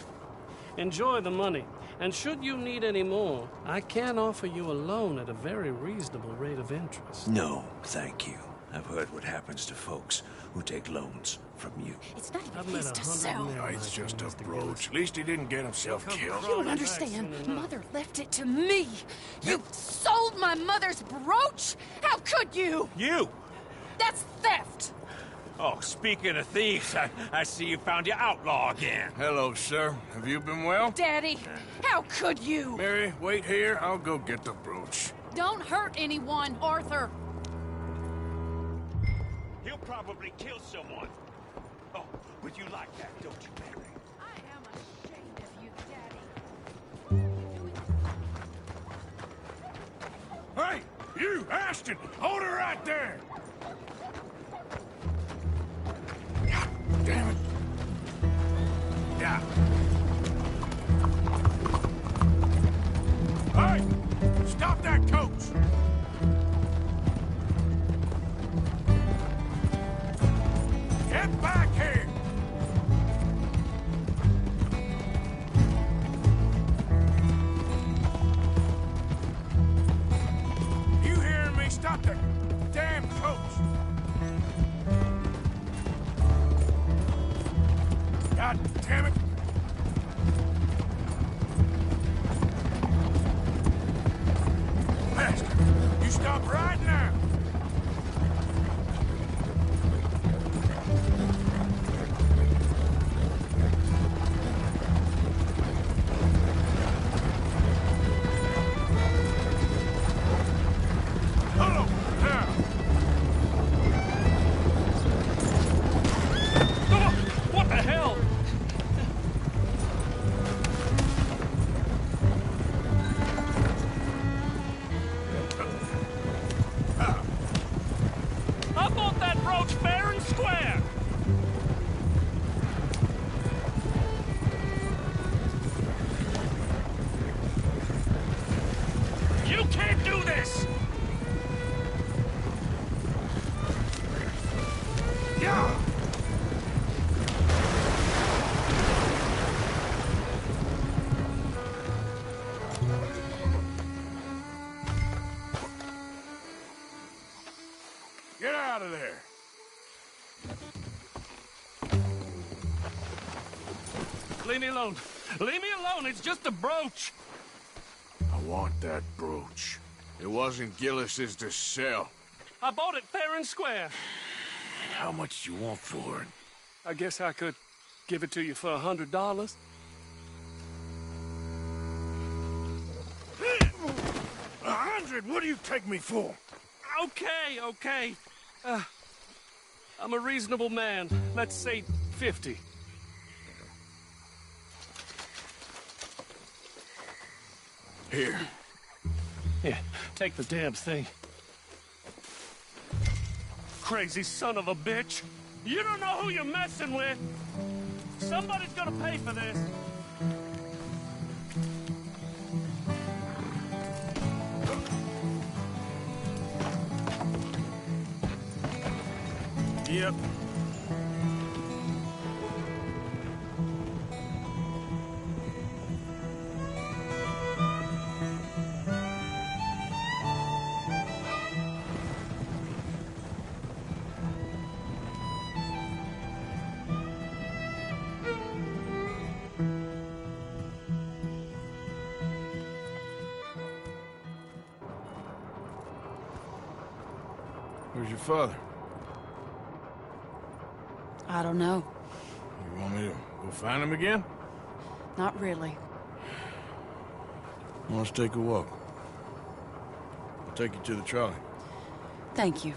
Enjoy the money. And should you need any more, I can offer you a loan at a very reasonable rate of interest. No, thank you. I've heard what happens to folks who take loans from you. It's not I've even made his to 100 sell. mil, No, my it's just friend, a Mr. brooch. Gillis. At least he didn't get himself killed. You don't understand. Mother left it to me. You sold my mother's brooch? How could you? You! That's theft. Oh, speaking of thieves, I see you found your outlaw again. Hello, sir. Have you been well? Daddy, how could you? Mary, wait here. I'll go get the brooch. Don't hurt anyone, Arthur. He'll probably kill someone. Oh, but you like that, don't you, Mary? I am ashamed of you, Daddy. Hey, you, Ashton! Hold her right there! God damn it. Yeah. Hey! Stop that coach! Get back here! You hearing me? Stop that damn coach! God damn it! Master, you stop right now! Hello, now! What the hell? I bought that brooch fair and square. You can't do this! Yeah! Get out of there! Leave me alone. Leave me alone. It's just a brooch. I want that brooch. It wasn't Gillis's to sell. I bought it fair and square. How much do you want for it? I guess I could give it to you for $100. 100? What do you take me for? Okay, okay. I'm a reasonable man. Let's say 50. Here. Here, take the damn thing. Crazy son of a bitch. You don't know who you're messing with. Somebody's gonna pay for this. Yep. Where's your father? I don't know. You want me to go find him again? Not really. Let's take a walk. I'll take you to the trolley. Thank you.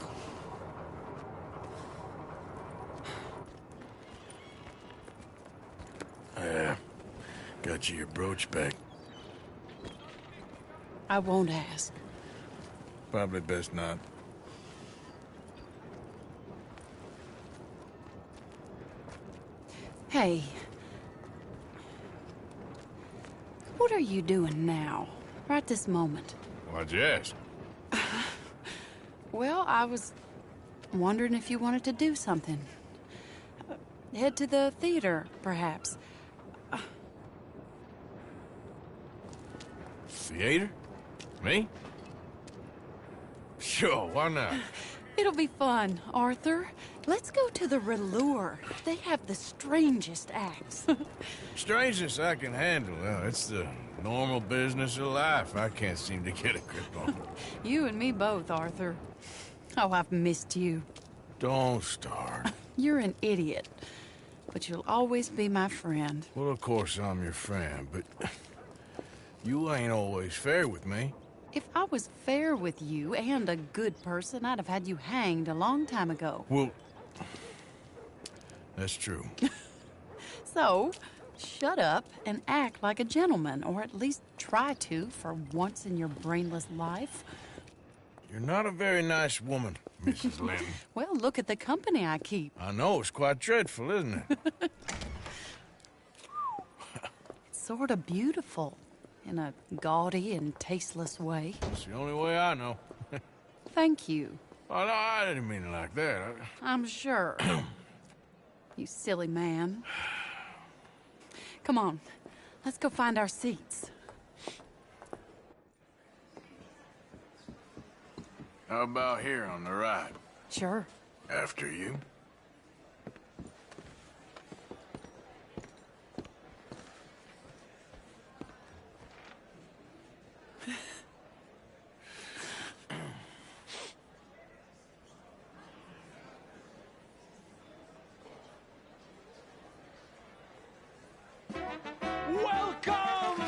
Got you your brooch back. I won't ask. Probably best not. Hey. What are you doing now? Right this moment? Why'd you ask? Well, I was wondering if you wanted to do something. Head to the theater, perhaps. Theater? Me? Sure, why not? It'll be fun, Arthur. Let's go to the Relure. They have the strangest acts. Strangeness I can handle. Well, it's the normal business of life. I can't seem to get a grip on. You and me both, Arthur. Oh, I've missed you. Don't start. You're an idiot, but you'll always be my friend. Well, of course I'm your friend, but you ain't always fair with me. If I was fair with you and a good person, I'd have had you hanged a long time ago. Well, that's true. So, shut up and act like a gentleman, or at least try to for once in your brainless life. You're not a very nice woman, Mrs. Lynn. Well, look at the company I keep. I know, it's quite dreadful, isn't it? It's sort of beautiful, in a gaudy and tasteless way. It's the only way I know. Thank you. Oh, no, I didn't mean it like that. I'm sure. You silly man. Come on, let's go find our seats. How about here on the right? Sure. After you. Welcome!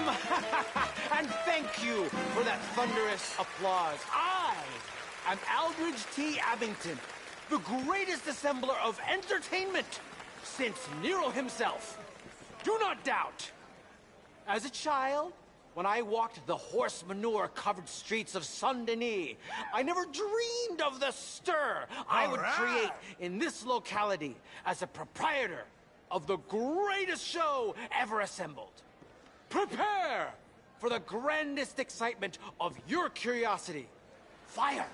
And thank you for that thunderous applause. I am Aldridge T. Abington, the greatest assembler of entertainment since Nero himself. Do not doubt. As a child, when I walked the horse manure-covered streets of Saint-Denis, I never dreamed of the stir I would create in this locality as a proprietor of the greatest show ever assembled. Prepare for the grandest excitement of your curiosity. Fire,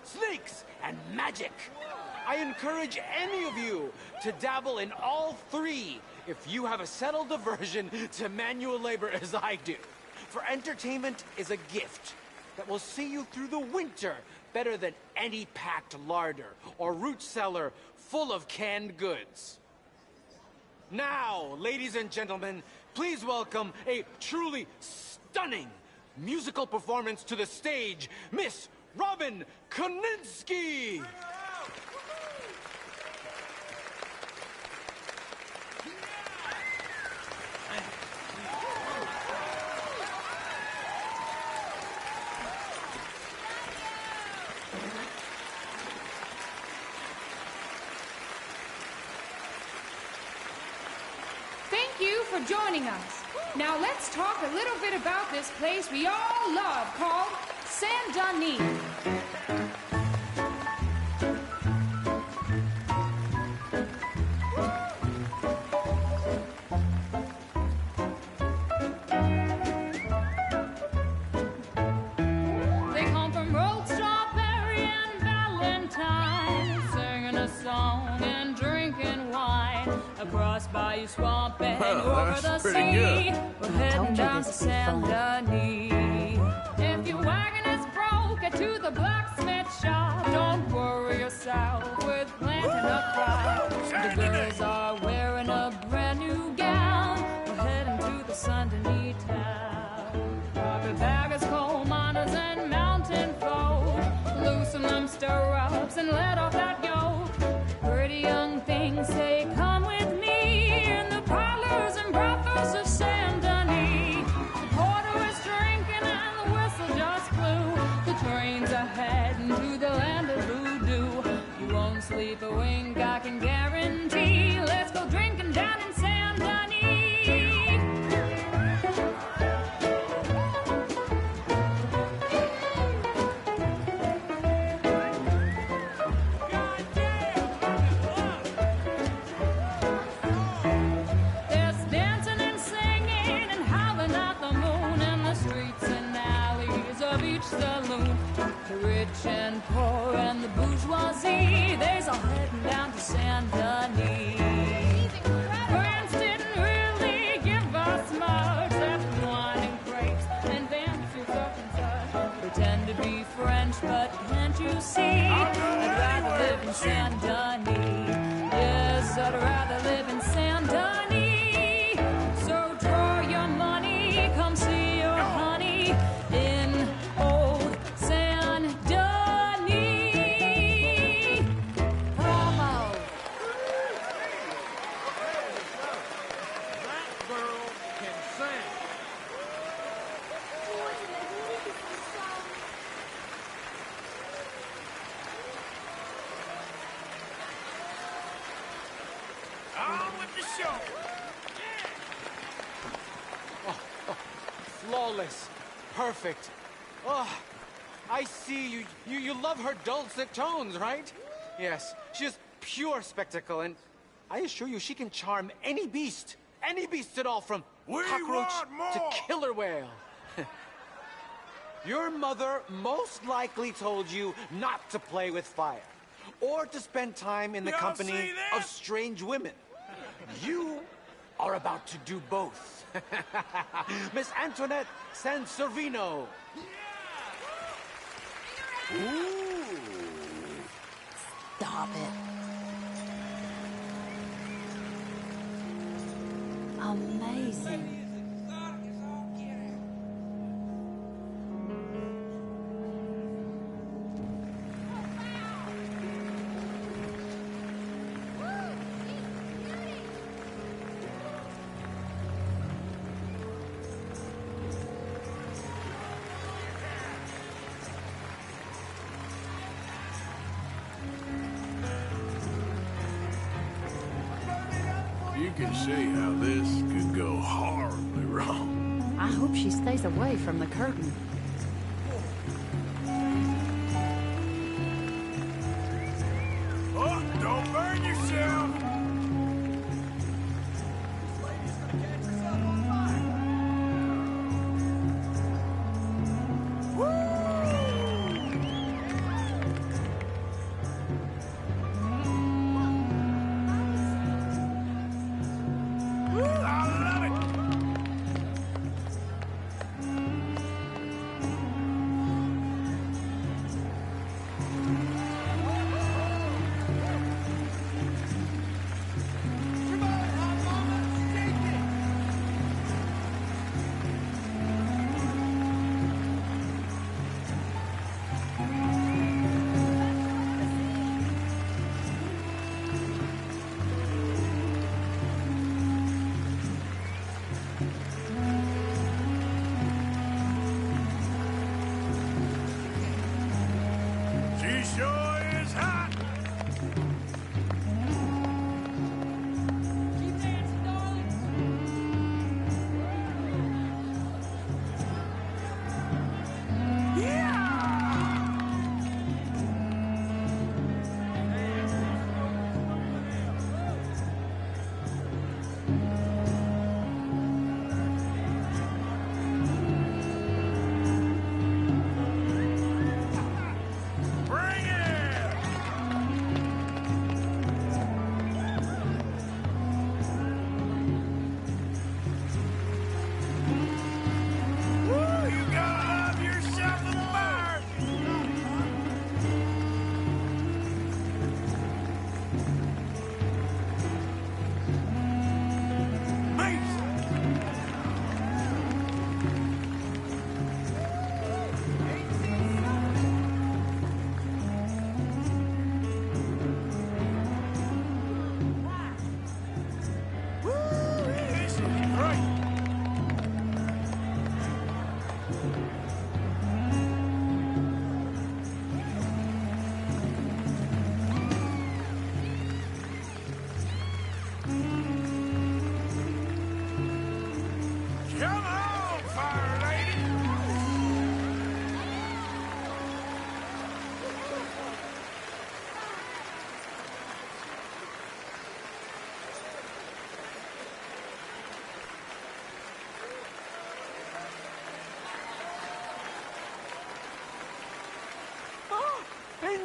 snakes, and magic. I encourage any of you to dabble in all three if you have a settled aversion to manual labor as I do. For entertainment is a gift that will see you through the winter better than any packed larder or root cellar full of canned goods. Now, ladies and gentlemen, please welcome a truly stunning musical performance to the stage, Miss Robin Koninsky! Thank you for joining us. Now let's talk a little bit about this place we all love called Saint-Denis. They come from Road, Strawberry, and Valentine, singing a song and drinking wine across Bayou Swamp and over the sea. We're heading down to Saint-Denis. If your wagon is broke, get to the blacksmith shop. Don't worry yourself with planting a crop. The girls are wearing a brand new gown. We're heading to the Saint-Denis town. Carpetbaggers, coal miners, and mountain folk, loosen them stirrups and let and say, come with me in the parlors and brothels of Saint Denis. The porter was drinking and the whistle just blew. The trains are heading to the land of voodoo. You won't sleep a wink, I can guarantee. Let's go drinking down in Saint Denis. There's dancing and singing and howling at the moon in the streets and alleys of each saloon. The rich and poor and the bourgeoisie, they's all heading down to Saint Denis. France didn't really give us much, except wine and grapes and fancy such and such. Pretend to be French, but can't you see? I'd rather live in Saint Denis. Yes, I'd rather live in Saint Denis. So draw your money, come see your honey in old Saint Denis. Bravo! That girl can sing. On with the show. Flawless. Perfect. Oh, I see you love her dulcet tones, right? Yes, she is pure spectacle, and I assure you she can charm any beast at all, from cockroach to killer whale. Your mother most likely told you not to play with fire, or to spend time in the company of strange women. You are about to do both. Miss Antoinette Sansorvino. Ooh. Stop it. Amazing. You can see how this could go horribly wrong. I hope she stays away from the curtain. Oh, don't burn yourself!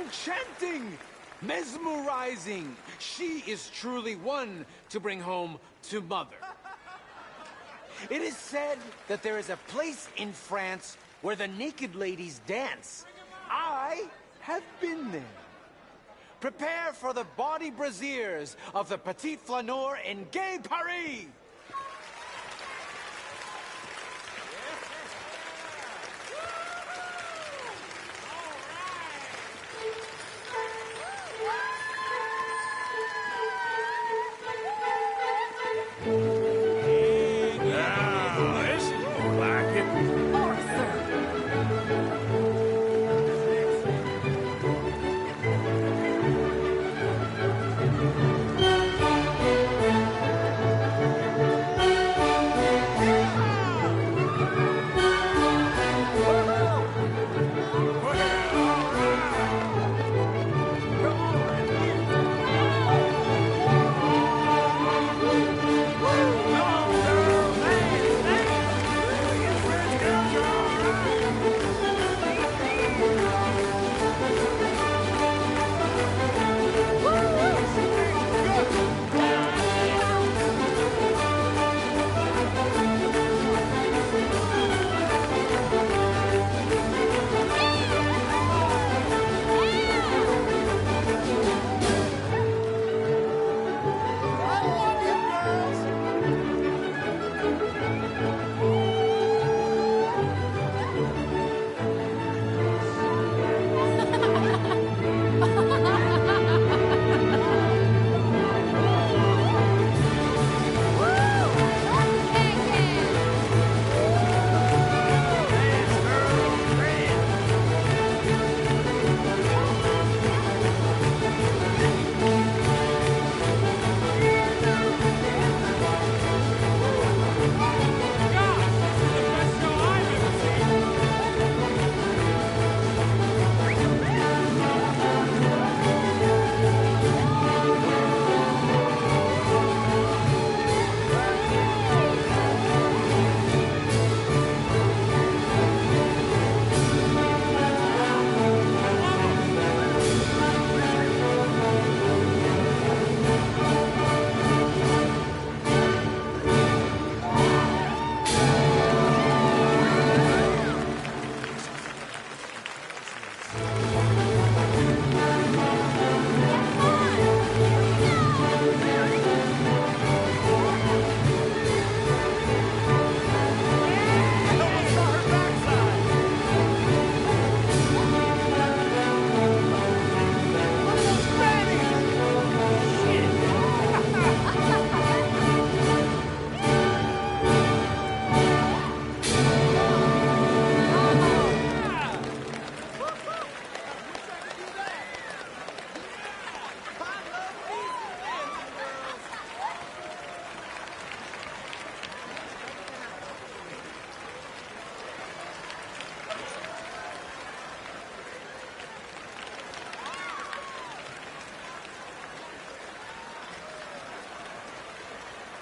Enchanting! Mesmerizing! She is truly one to bring home to mother. It is said that there is a place in France where the naked ladies dance. I have been there. Prepare for the bawdy brassiers of the Petit Flaneur in Gay Paris!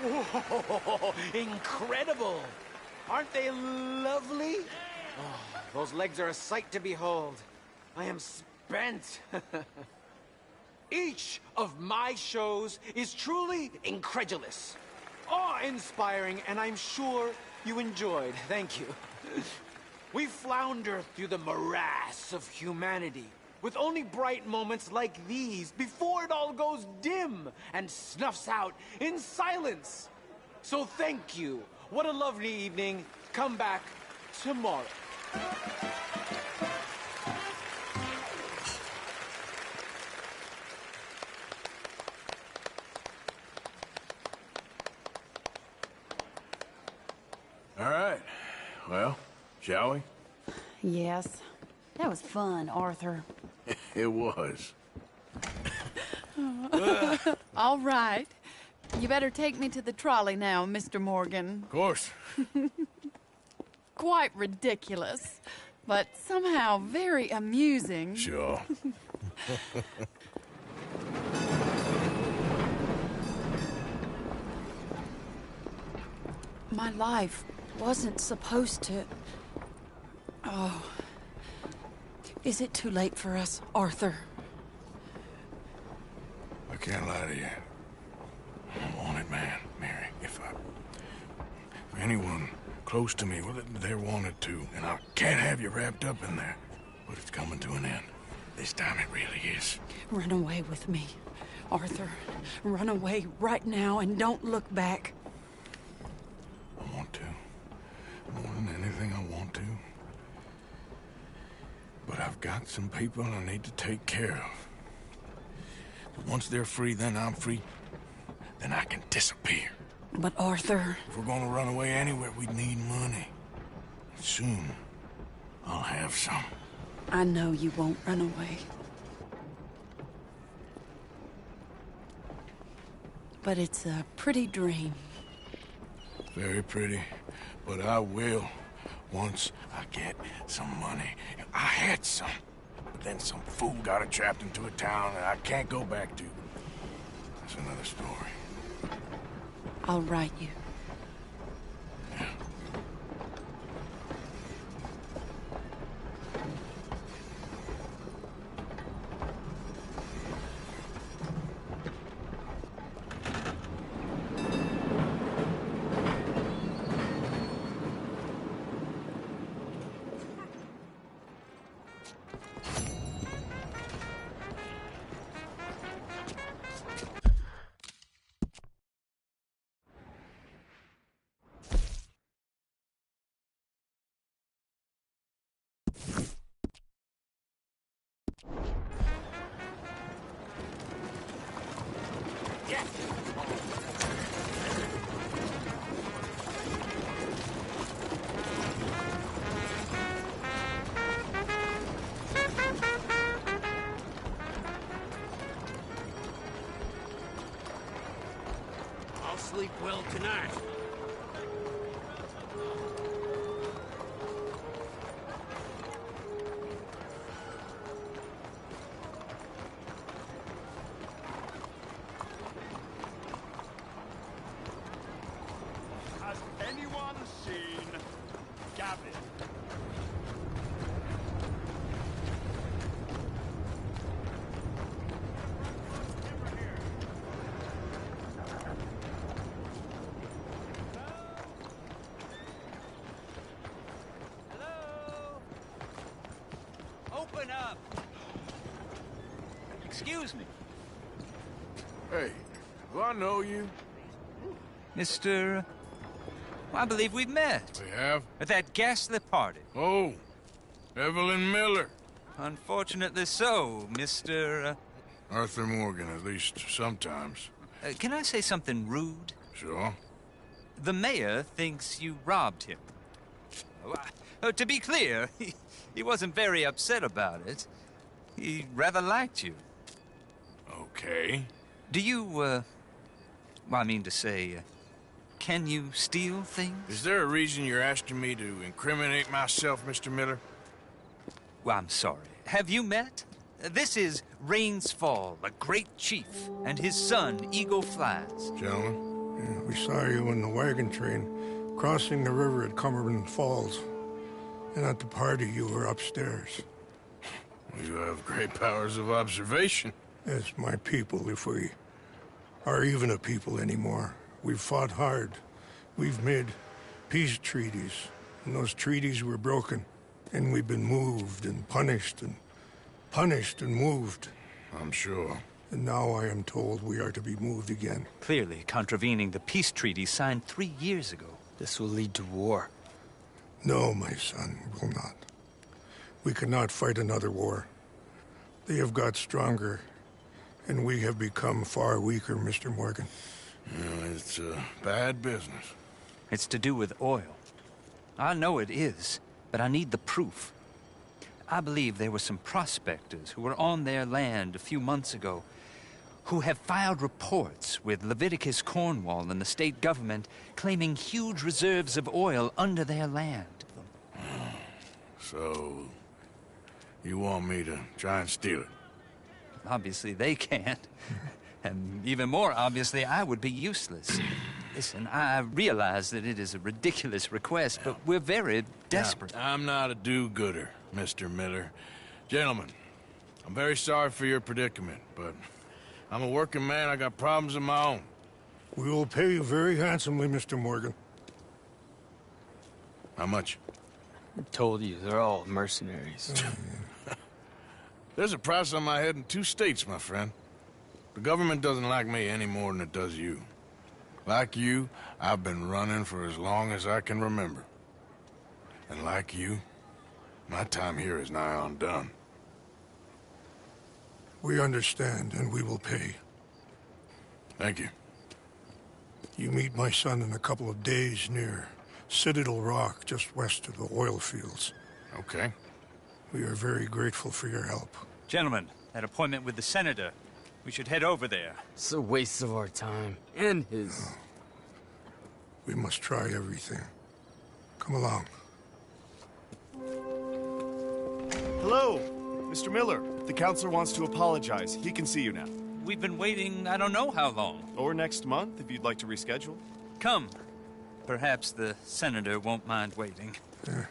Whoa, incredible! Aren't they lovely? Oh, those legs are a sight to behold. I am spent. Each of my shows is truly incredulous, awe-inspiring, and I'm sure you enjoyed. Thank you. We flounder through the morass of humanity, with only bright moments like these before it all goes dim and snuffs out in silence. So thank you. What a lovely evening. Come back tomorrow. All right. Well, shall we? Yes. That was fun, Arthur. It was. All right. You better take me to the trolley now, Mr. Morgan. Of course. Quite ridiculous, but somehow very amusing. Sure. My life wasn't supposed to... Oh. Is it too late for us, Arthur? can't lie to you. I'm a wanted man, Mary. If anyone close to me, well, they're wanted too. And I can't have you wrapped up in there. But it's coming to an end. This time it really is. Run away with me, Arthur. Run away right now and don't look back. I want to. More than anything, I want to. But I've got some people I need to take care of. Once they're free, then I'm free. Then I can disappear. But Arthur... If we're gonna run away anywhere, we need money. Soon, I'll have some. I know you won't run away. But it's a pretty dream. Very pretty. But I will, once I get some money. I had some. But then some fool got it trapped into a town that I can't go back to. That's another story. I'll write you. Sleep well tonight. Has anyone seen Gavin? Open up! Excuse me. Hey, do I know you? Mr. I believe we've met. We have? At that ghastly party. Oh, Evelyn Miller. Unfortunately so, Mr. Arthur Morgan, at least sometimes. Can I say something rude? Sure. The mayor thinks you robbed him. To be clear, he wasn't very upset about it. He rather liked you. Okay. Do you, well, I mean to say, can you steal things? Is there a reason you're asking me to incriminate myself, Mr. Miller? Well, I'm sorry. Have you met? This is Rains Fall, a great chief, and his son, Eagle Flies. Gentlemen? Yeah, we saw you in the wagon train, crossing the river at Cumberland Falls. And at the party, you were upstairs. You have great powers of observation. As my people, if we are even a people anymore. We've fought hard. We've made peace treaties, and those treaties were broken. And we've been moved and punished and moved. I'm sure. And now I am told we are to be moved again. Clearly contravening the peace treaty signed 3 years ago. This will lead to war. No, my son, it will not. We cannot fight another war. They have got stronger, and we have become far weaker, Mr. Morgan. It's bad business. It's to do with oil. I know it is, but I need the proof. I believe there were some prospectors who were on their land a few months ago who have filed reports with Leviticus Cornwall and the state government claiming huge reserves of oil under their land. So, you want me to try and steal it? Obviously they can't. And even more obviously, I would be useless. Listen, I realize that it is a ridiculous request, but we're very desperate. Now, I'm not a do-gooder, Mr. Miller. Gentlemen, I'm very sorry for your predicament, but I'm a working man. I got problems of my own. We will pay you very handsomely, Mr. Morgan. How much? I told you, they're all mercenaries. There's a price on my head in 2 states, my friend. The government doesn't like me any more than it does you. Like you, I've been running for as long as I can remember. And like you, my time here is nigh undone. We understand, and we will pay. Thank you. You meet my son in a couple of days near Citadel Rock, just west of the oil fields. Okay. We are very grateful for your help. Gentlemen, that appointment with the senator. We should head over there. It's a waste of our time. And his. We must try everything. Come along. Hello, Mr. Miller. The counselor wants to apologize. He can see you now. We've been waiting I don't know how long. Or next month, if you'd like to reschedule. Come. Perhaps the senator won't mind waiting. Yeah.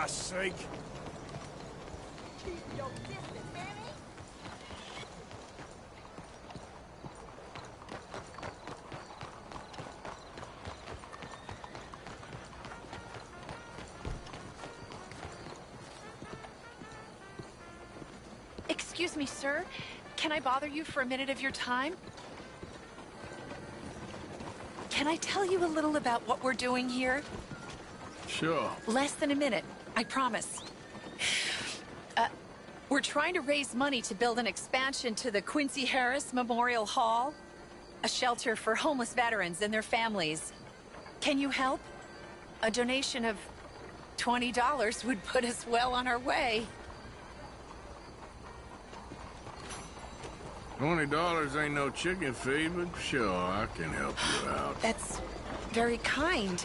Sake. Keep your distance, Manny. Excuse me, sir. Can I bother you for a minute of your time? Can I tell you a little about what we're doing here? Sure. Less than a minute, I promise. We're trying to raise money to build an expansion to the Quincy Harris Memorial Hall, a shelter for homeless veterans and their families. Can you help? A donation of $20 would put us well on our way. $20 ain't no chicken feed, but sure, I can help you out. That's very kind.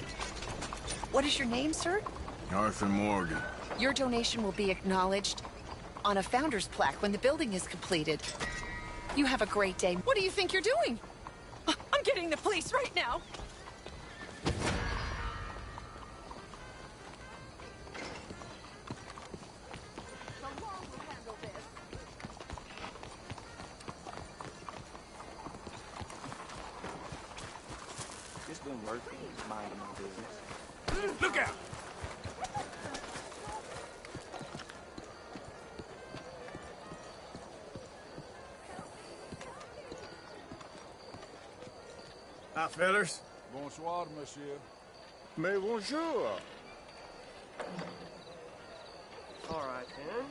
What is your name, sir? Arthur Morgan. Your donation will be acknowledged on a founder's plaque when the building is completed. You have a great day. What do you think you're doing? I'm getting the police right now. working, minding my business. Look out! Hi, fellas. Bonsoir, monsieur. Mais bonjour. All right, then.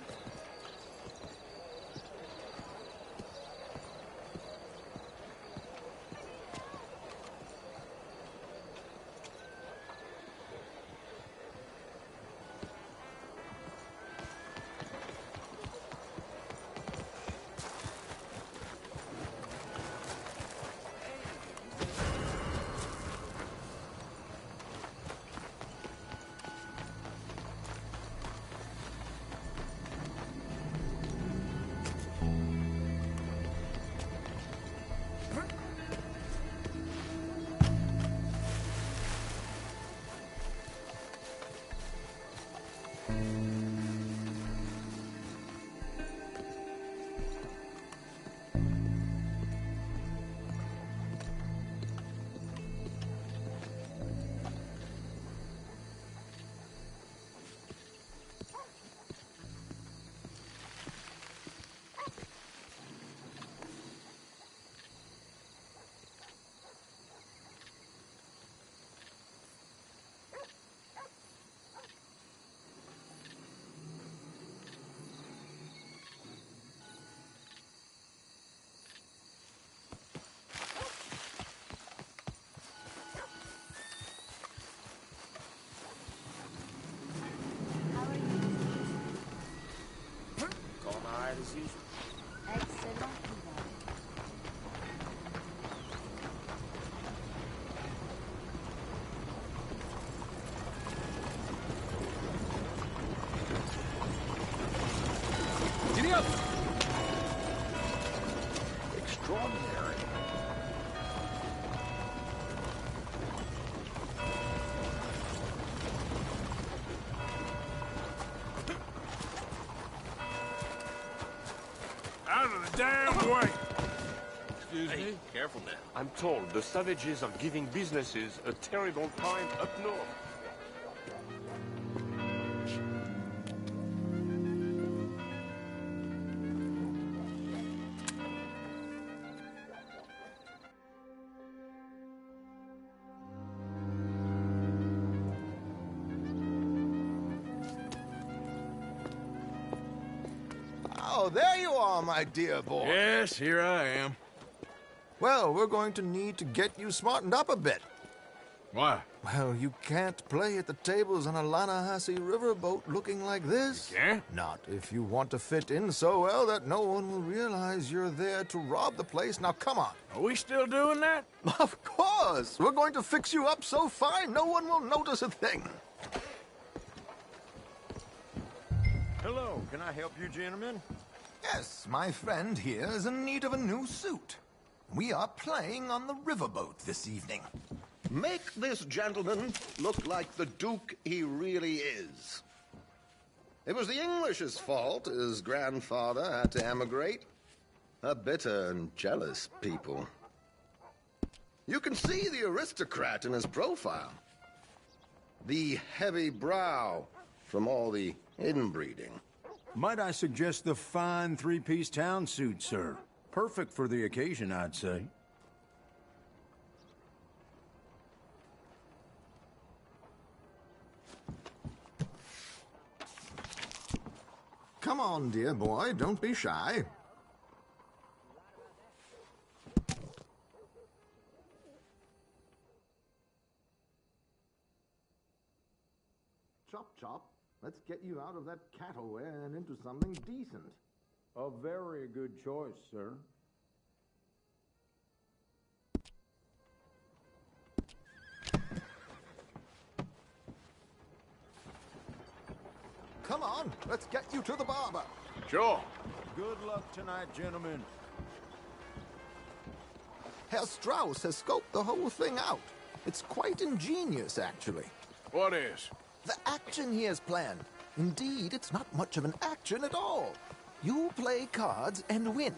As usual. Giddy up! Extraordinary. Out of the damn way! Excuse me? Careful now. I'm told the savages are giving businesses a terrible time up north. Oh, there you are, my dear boy. Yes, here I am. Well, we're going to need to get you smartened up a bit. Why? Well, you can't play at the tables on a Lannahechee riverboat looking like this. You can't? Not if you want to fit in so well that no one will realize you're there to rob the place. Now, come on. Are we still doing that? Of course. We're going to fix you up so fine no one will notice a thing. Hello, can I help you, gentlemen? Yes, my friend here is in need of a new suit. We are playing on the riverboat this evening. Make this gentleman look like the Duke he really is. It was the English's fault his grandfather had to emigrate. A bitter and jealous people. You can see the aristocrat in his profile. The heavy brow from all the inbreeding. Might I suggest the fine three-piece town suit, sir? Perfect for the occasion, I'd say. Come on, dear boy, don't be shy. Chop, chop. Let's get you out of that cattle wear and into something decent. A very good choice, sir. Come on, let's get you to the barber. Sure. Good luck tonight, gentlemen. Herr Strauss has scoped the whole thing out. It's quite ingenious, actually. What is? The action he has planned. Indeed, it's not much of an action at all. You play cards and win.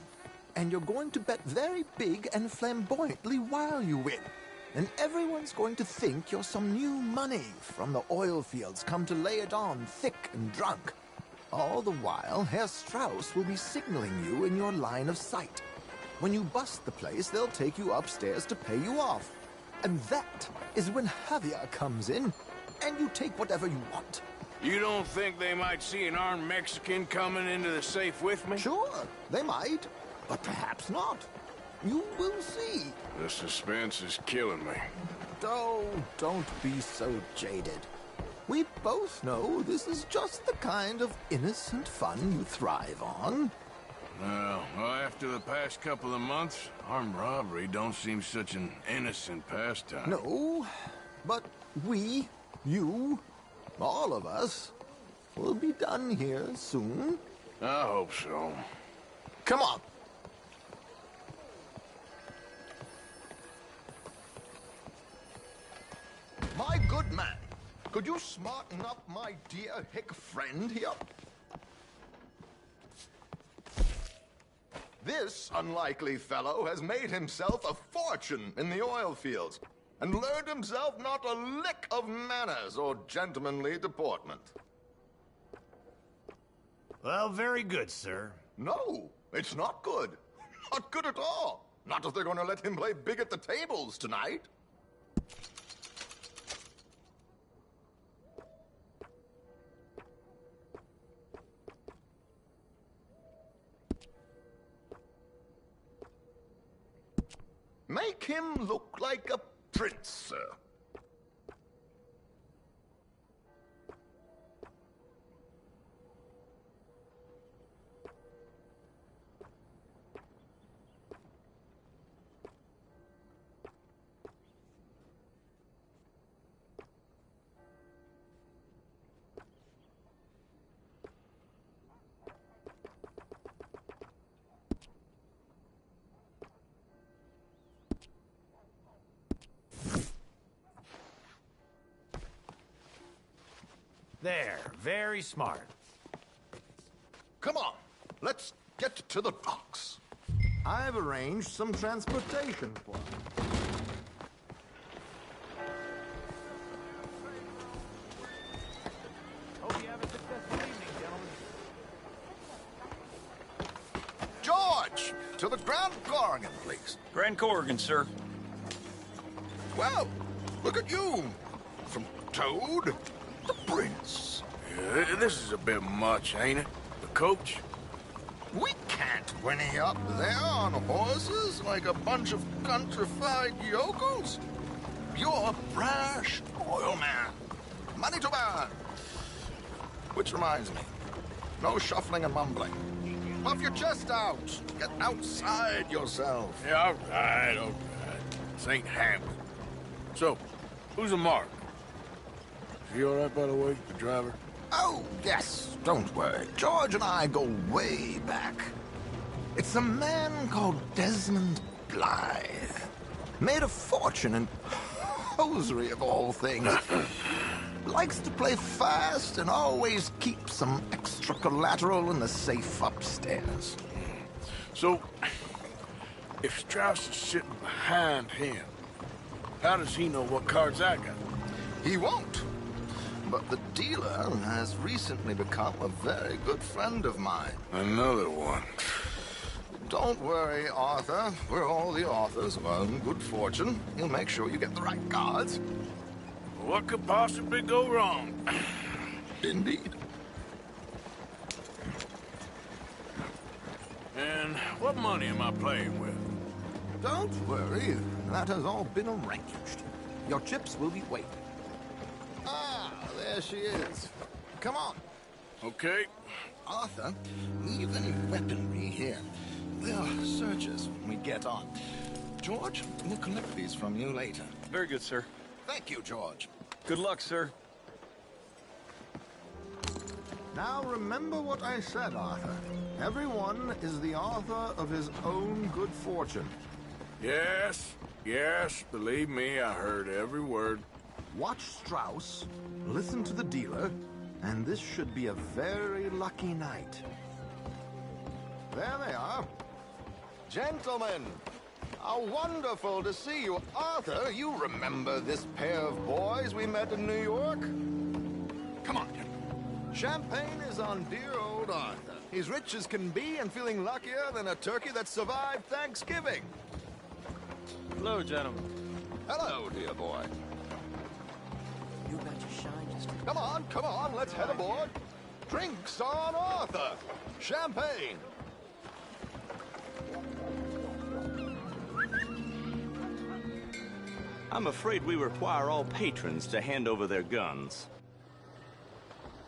And you're going to bet very big and flamboyantly while you win. and everyone's going to think you're some new money from the oil fields come to lay it on thick and drunk. All the while, Herr Strauss will be signaling you in your line of sight. When you bust the place, they'll take you upstairs to pay you off. And that is when Javier comes in, and you take whatever you want. You don't think they might see an armed Mexican coming into the safe with me? Sure, they might, but perhaps not. You will see. The suspense is killing me. Oh, don't be so jaded. We both know this is just the kind of innocent fun you thrive on. Well, after the past couple of months, armed robbery don't seem such an innocent pastime. No, but we, you, all of us, will be done here soon. I hope so. Come on. My good man, could you smarten up my dear hick friend here? This unlikely fellow has made himself a fortune in the oil fields and learned himself not a lick of manners or gentlemanly deportment. Well, very good, sir. No, it's not good. Not good at all. Not if they're going to let him play big at the tables tonight. Make him look like a prince, sir. There, very smart. Come on, let's get to the docks. I've arranged some transportation for him. Hope you have a successful evening, gentlemen. George, to the Grand Corrigan, please. Grand Corrigan, sir. Well, look at you. From Toad to Prince. Yeah, this is a bit much, ain't it? The coach? We can't whinny up there on horses like a bunch of countrified yokels. You're a brash oil man. Money to burn. Which reminds me, no shuffling and mumbling. Puff your chest out. Get outside yourself. Yeah, all right. This ain't Hamlet. So, who's a mark? Is he all right, by the way, the driver? Oh, yes. Don't worry. George and I go way back. It's a man called Desmond Blythe. Made a fortune in hosiery of all things. Likes to play fast and always keeps some extra collateral in the safe upstairs. So, if Strauss is sitting behind him, how does he know what cards I got? He won't. But the dealer has recently become a very good friend of mine. Another one. Don't worry, Arthur. We're all the authors of our good fortune. He'll make sure you get the right cards. What could possibly go wrong? Indeed. And what money am I playing with? Don't worry. That has all been arranged. Your chips will be waiting. Ah, there she is. Come on. Okay. Arthur, leave any weaponry here. They'll search us when we get on. George, we'll collect these from you later. Very good, sir. Thank you, George. Good luck, sir. Now remember what I said, Arthur. Everyone is the author of his own good fortune. Yes, believe me, I heard every word. Watch Strauss, listen to the dealer, and this should be a very lucky night. There they are. Gentlemen, How wonderful to see you. Arthur, you remember this pair of boys we met in New York? Come on, champagne is on dear old Arthur. He's rich as can be and feeling luckier than a turkey that survived Thanksgiving. Hello, gentlemen. Hello, dear boy. You got your shine just... Come on, let's head aboard. Drinks on Arthur. Champagne. I'm afraid we require all patrons to hand over their guns.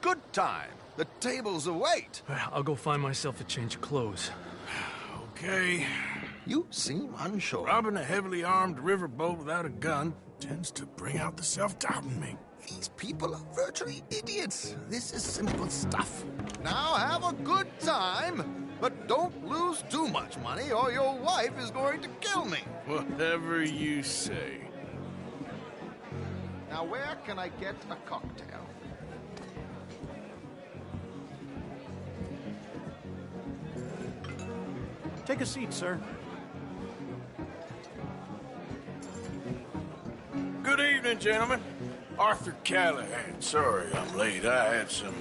Good time. The tables await. I'll go find myself a change of clothes. Okay. You seem unsure. Robbing a heavily armed riverboat without a gun tends to bring out the self-doubt in me. These people are virtually idiots. This is simple stuff. Now have a good time, but don't lose too much money or your wife is going to kill me. Whatever you say. Now where can I get a cocktail? Take a seat, sir. Good evening, gentlemen. Arthur Callahan. Sorry I'm late. I had some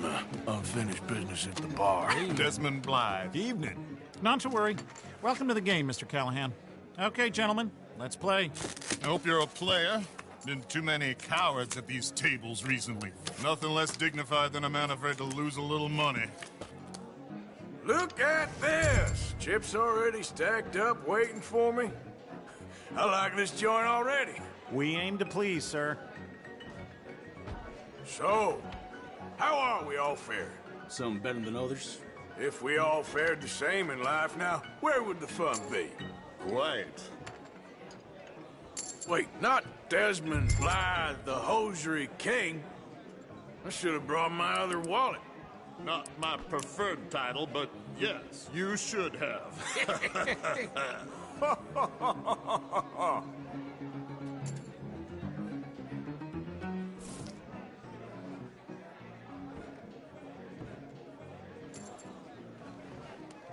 unfinished business at the bar. Desmond Blythe. Evening. Not to worry. Welcome to the game, Mr. Callahan. Okay, gentlemen, let's play. I hope you're a player. Been too many cowards at these tables recently. Nothing less dignified than a man afraid to lose a little money. Look at this! Chips already stacked up, waiting for me. I like this joint already. We aim to please, sir. So, how are we all fared? Some better than others. If we all fared the same in life now, where would the fun be? Quite. Wait, not Desmond Blythe, the hosiery king. I should have brought my other wallet. Not my preferred title, but yes, you should have.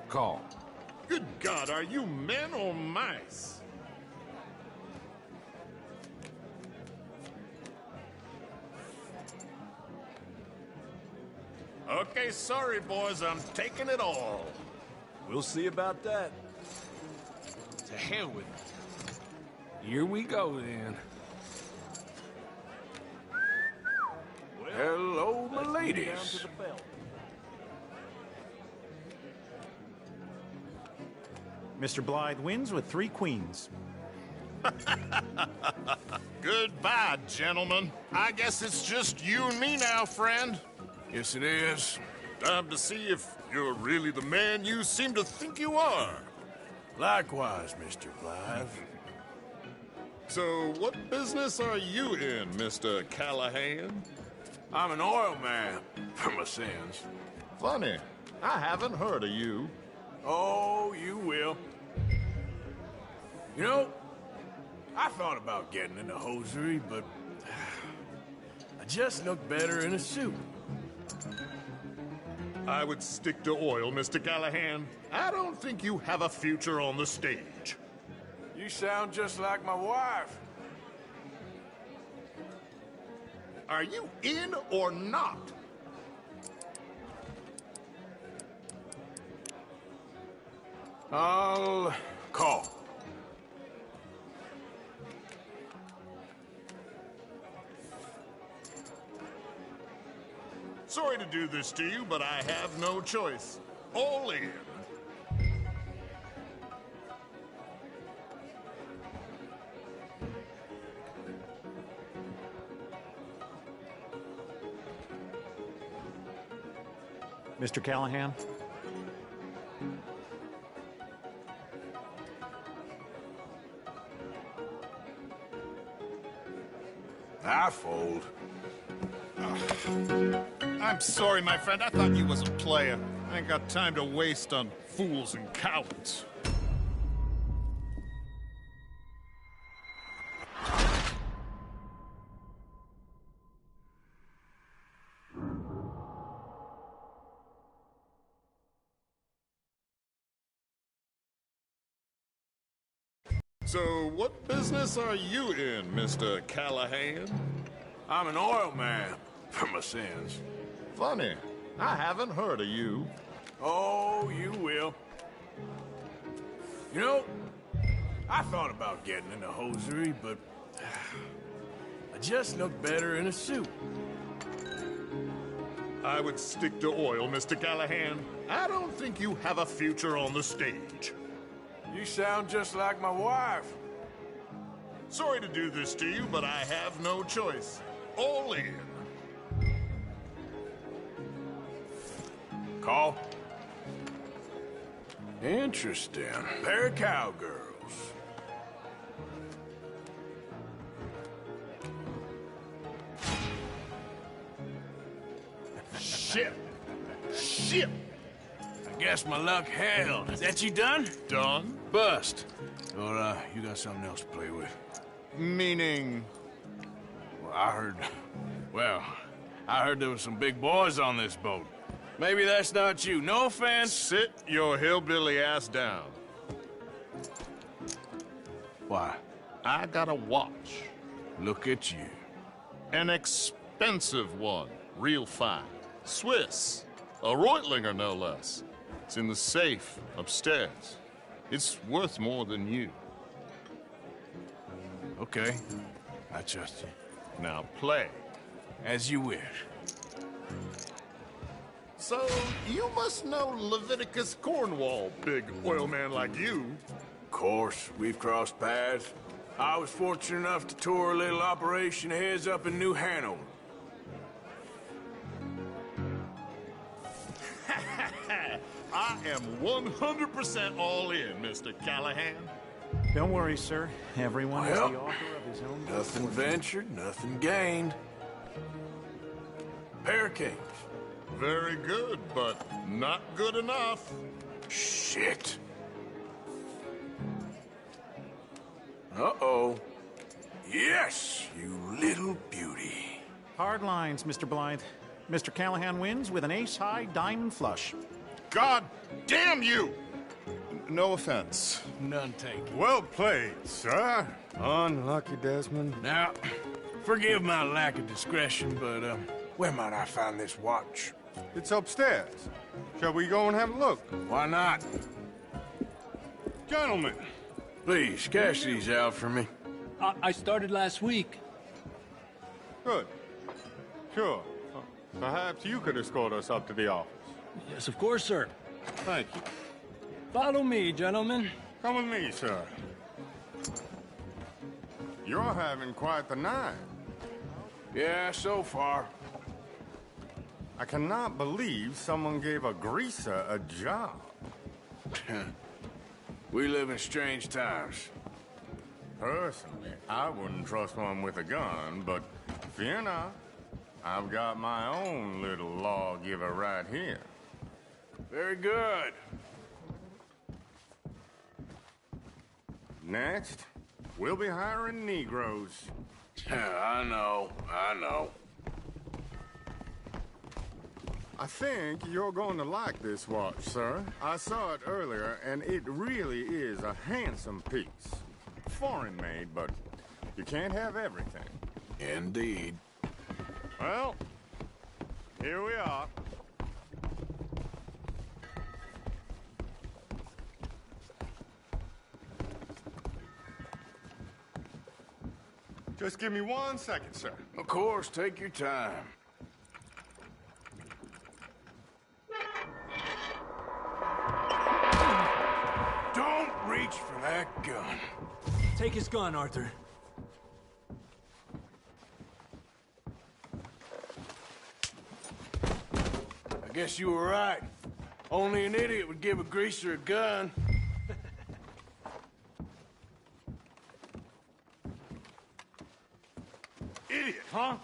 Call. Good God, are you men or mice? Okay, sorry, boys, I'm taking it all. We'll see about that. To hell with it. Here we go, then. Well, hello, my ladies. Mr. Blythe wins with 3 queens. Goodbye, gentlemen. I guess it's just you and me now, friend. Yes, it is. Time to see if you're really the man you seem to think you are. Likewise, Mr. Blythe. So, what business are you in, Mr. Callahan? I'm an oil man, for my sins. Funny. I haven't heard of you. Oh, you will. You know, I thought about getting into hosiery, but I just look better in a suit. I would stick to oil, Mr. Callahan. I don't think you have a future on the stage. You sound just like my wife. Are you in or not? I'll call. Sorry to do this to you, but I have no choice. All in. Mr. Callahan? I fold. I'm sorry, my friend. I thought you was a player. I ain't got time to waste on fools and cowards. So, what business are you in, Mr. Callahan? I'm an oil man, for my sins. Funny, I haven't heard of you. Oh, you will. You know, I thought about getting into hosiery, but I just look better in a suit. I would stick to oil, Mr. Callahan. I don't think you have a future on the stage. You sound just like my wife. Sorry to do this to you, but I have no choice. All in. Call? Interesting. They're cowgirls. Shit. Shit. I guess my luck held. Is that you done? Done? Bust. Or, you got something else to play with? Meaning? Well, I heard there was some big boys on this boat. Maybe that's not you. No offense. Sit your hillbilly ass down. Why? I got a watch. Look at you. An expensive one. Real fine. Swiss. A Reutlinger, no less. It's in the safe upstairs. It's worth more than you. Okay. I trust you. Now play. As you wish. So, you must know Leviticus Cornwall, big oil man like you. Of course, we've crossed paths. I was fortunate enough to tour a little operation of his up in New Hanover. I am 100% all in, Mr. Callahan. Don't worry, sir. Everyone is the author of his own... Nothing ventured, nothing gained. Pair of kings. Very good, but not good enough. Shit. Uh-oh. Yes, you little beauty. Hard lines, Mr. Blythe. Mr. Callahan wins with an ace-high diamond flush. God damn you! No offense. None taken. Well played, sir. Unlucky, Desmond. Now, forgive my lack of discretion, but, where might I find this watch? It's upstairs. Shall we go and have a look? Why not? Gentlemen. Please, cash these out for me. I started last week. Good. Sure. Perhaps you could escort us up to the office. Yes, of course, sir. Thank you. Follow me, gentlemen. Come with me, sir. You're having quite the night. Yeah, so far. I cannot believe someone gave a greaser a job. We live in strange times. Personally, I wouldn't trust one with a gun, but fear not. I've got my own little lawgiver right here. Very good. Next, we'll be hiring Negroes. I know. I think you're going to like this watch, sir. I saw it earlier, and it really is a handsome piece. Foreign made, but you can't have everything. Indeed. Well, here we are. Just give me 1 second, sir. Of course, take your time. Don't reach for that gun. Take his gun, Arthur. I guess you were right. Only an idiot would give a greaser a gun. Idiot, huh?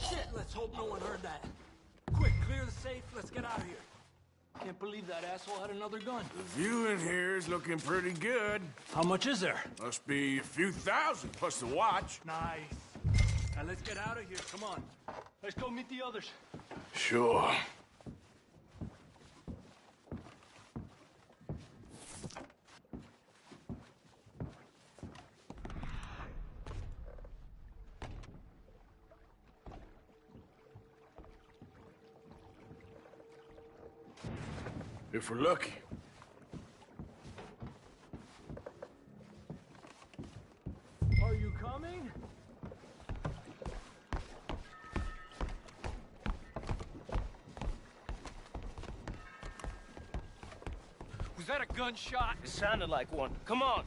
Shit, let's hope no one heard that. Quick, clear the safe. Let's get out of here. Can't believe that asshole had another gun. The view in here is looking pretty good. How much is there? Must be a few thousand plus the watch. Nice. Now let's get out of here. Come on. Let's go meet the others. Sure. If we're lucky. Are you coming? Was that a gunshot? It sounded like one. Come on.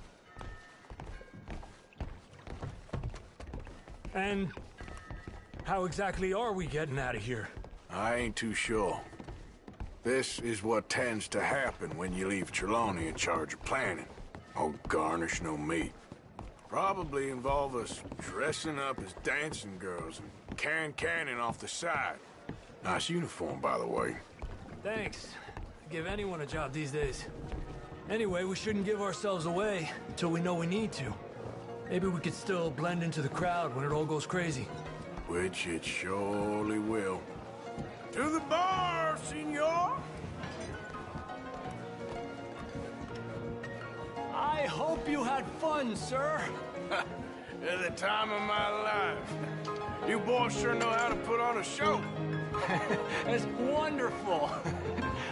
And how exactly are we getting out of here? I ain't too sure. This is what tends to happen when you leave Trelawney in charge of planning. Oh, garnish no meat. Probably involve us dressing up as dancing girls and carrying cannon off the side. Nice uniform, by the way. Thanks. Give anyone a job these days. Anyway, we shouldn't give ourselves away until we know we need to. Maybe we could still blend into the crowd when it all goes crazy. Which it surely will. To the bar, senor! I hope you had fun, sir. At the time of my life. You boys sure know how to put on a show. It's wonderful.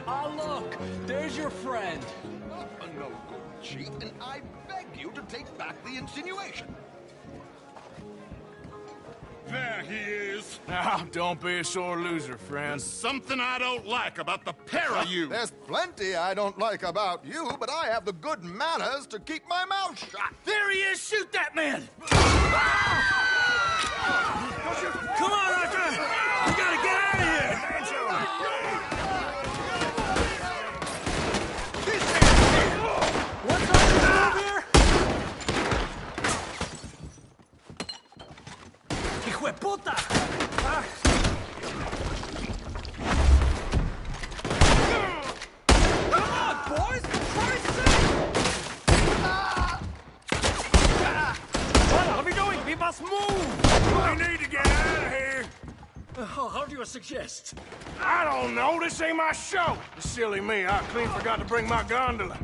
Ah, look, there's your friend. No good cheat, and I beg you to take back the insinuation. There he is. Now, don't be a sore loser, friend. There's something I don't like about the pair of you. There's plenty I don't like about you, but I have the good manners to keep my mouth shut. There he is! Shoot that man! Come on, Arthur! We gotta get out of here! What's on the move here? Hijo de puta! Come on, boys! For Christ's sake! What are we doing? We must move! We need to get out of here. How do you suggest? I don't know. This ain't my show. Silly me. I clean forgot to bring my gondola.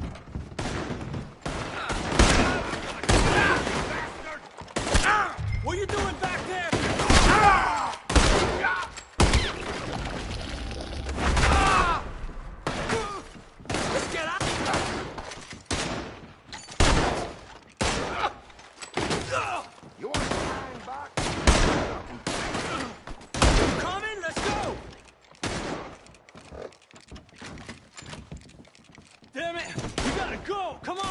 What are you doing back there? Let's get out. You're flying back. Coming? Let's go. Damn it! We gotta go. Come on.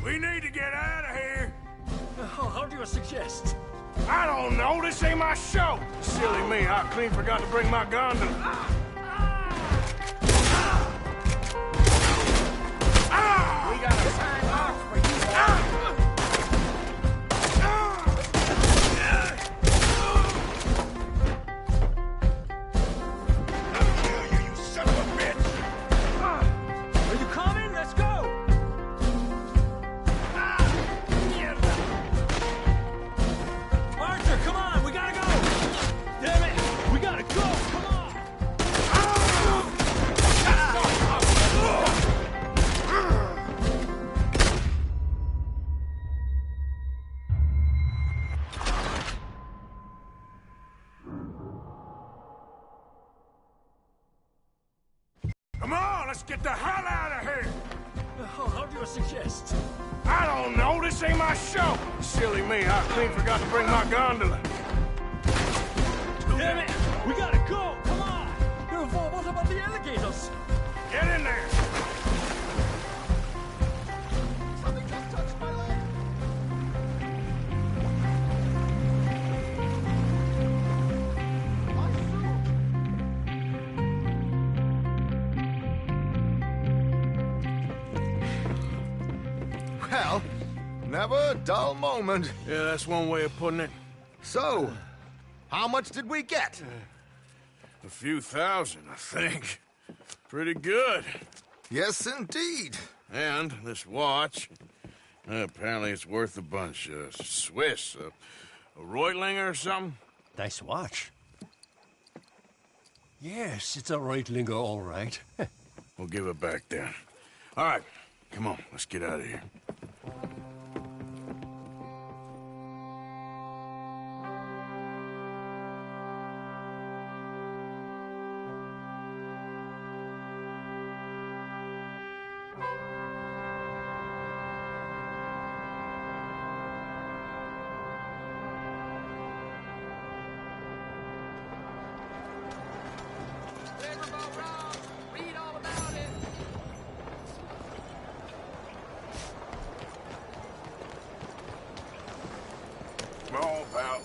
We need to get out of here. How do you suggest? I don't know. This ain't my show. Silly me. I clean forgot to bring my gondola. We gotta sign off for you. You son of a bitch! Are you coming? Let's go. Arthur, come on. We gotta go. Damn it. We gotta go. Come on. Come on, let's get the hell out of here! How do you suggest? I don't know. This ain't my show. Silly me. I clean forgot to bring my gondola. Damn it. We gotta go. Come on. What about the alligators? Get in there. Something just touched my leg. Well, Never a dull moment. Yeah, that's one way of putting it. So, how much did we get? A few thousand, I think. Pretty good. Yes, indeed. And this watch, apparently it's worth a bunch. Swiss, a Reutlinger or something? Nice watch. Yes, it's a Reutlinger, all right. We'll give it back then. All right, come on, let's get out of here. Come on, pal.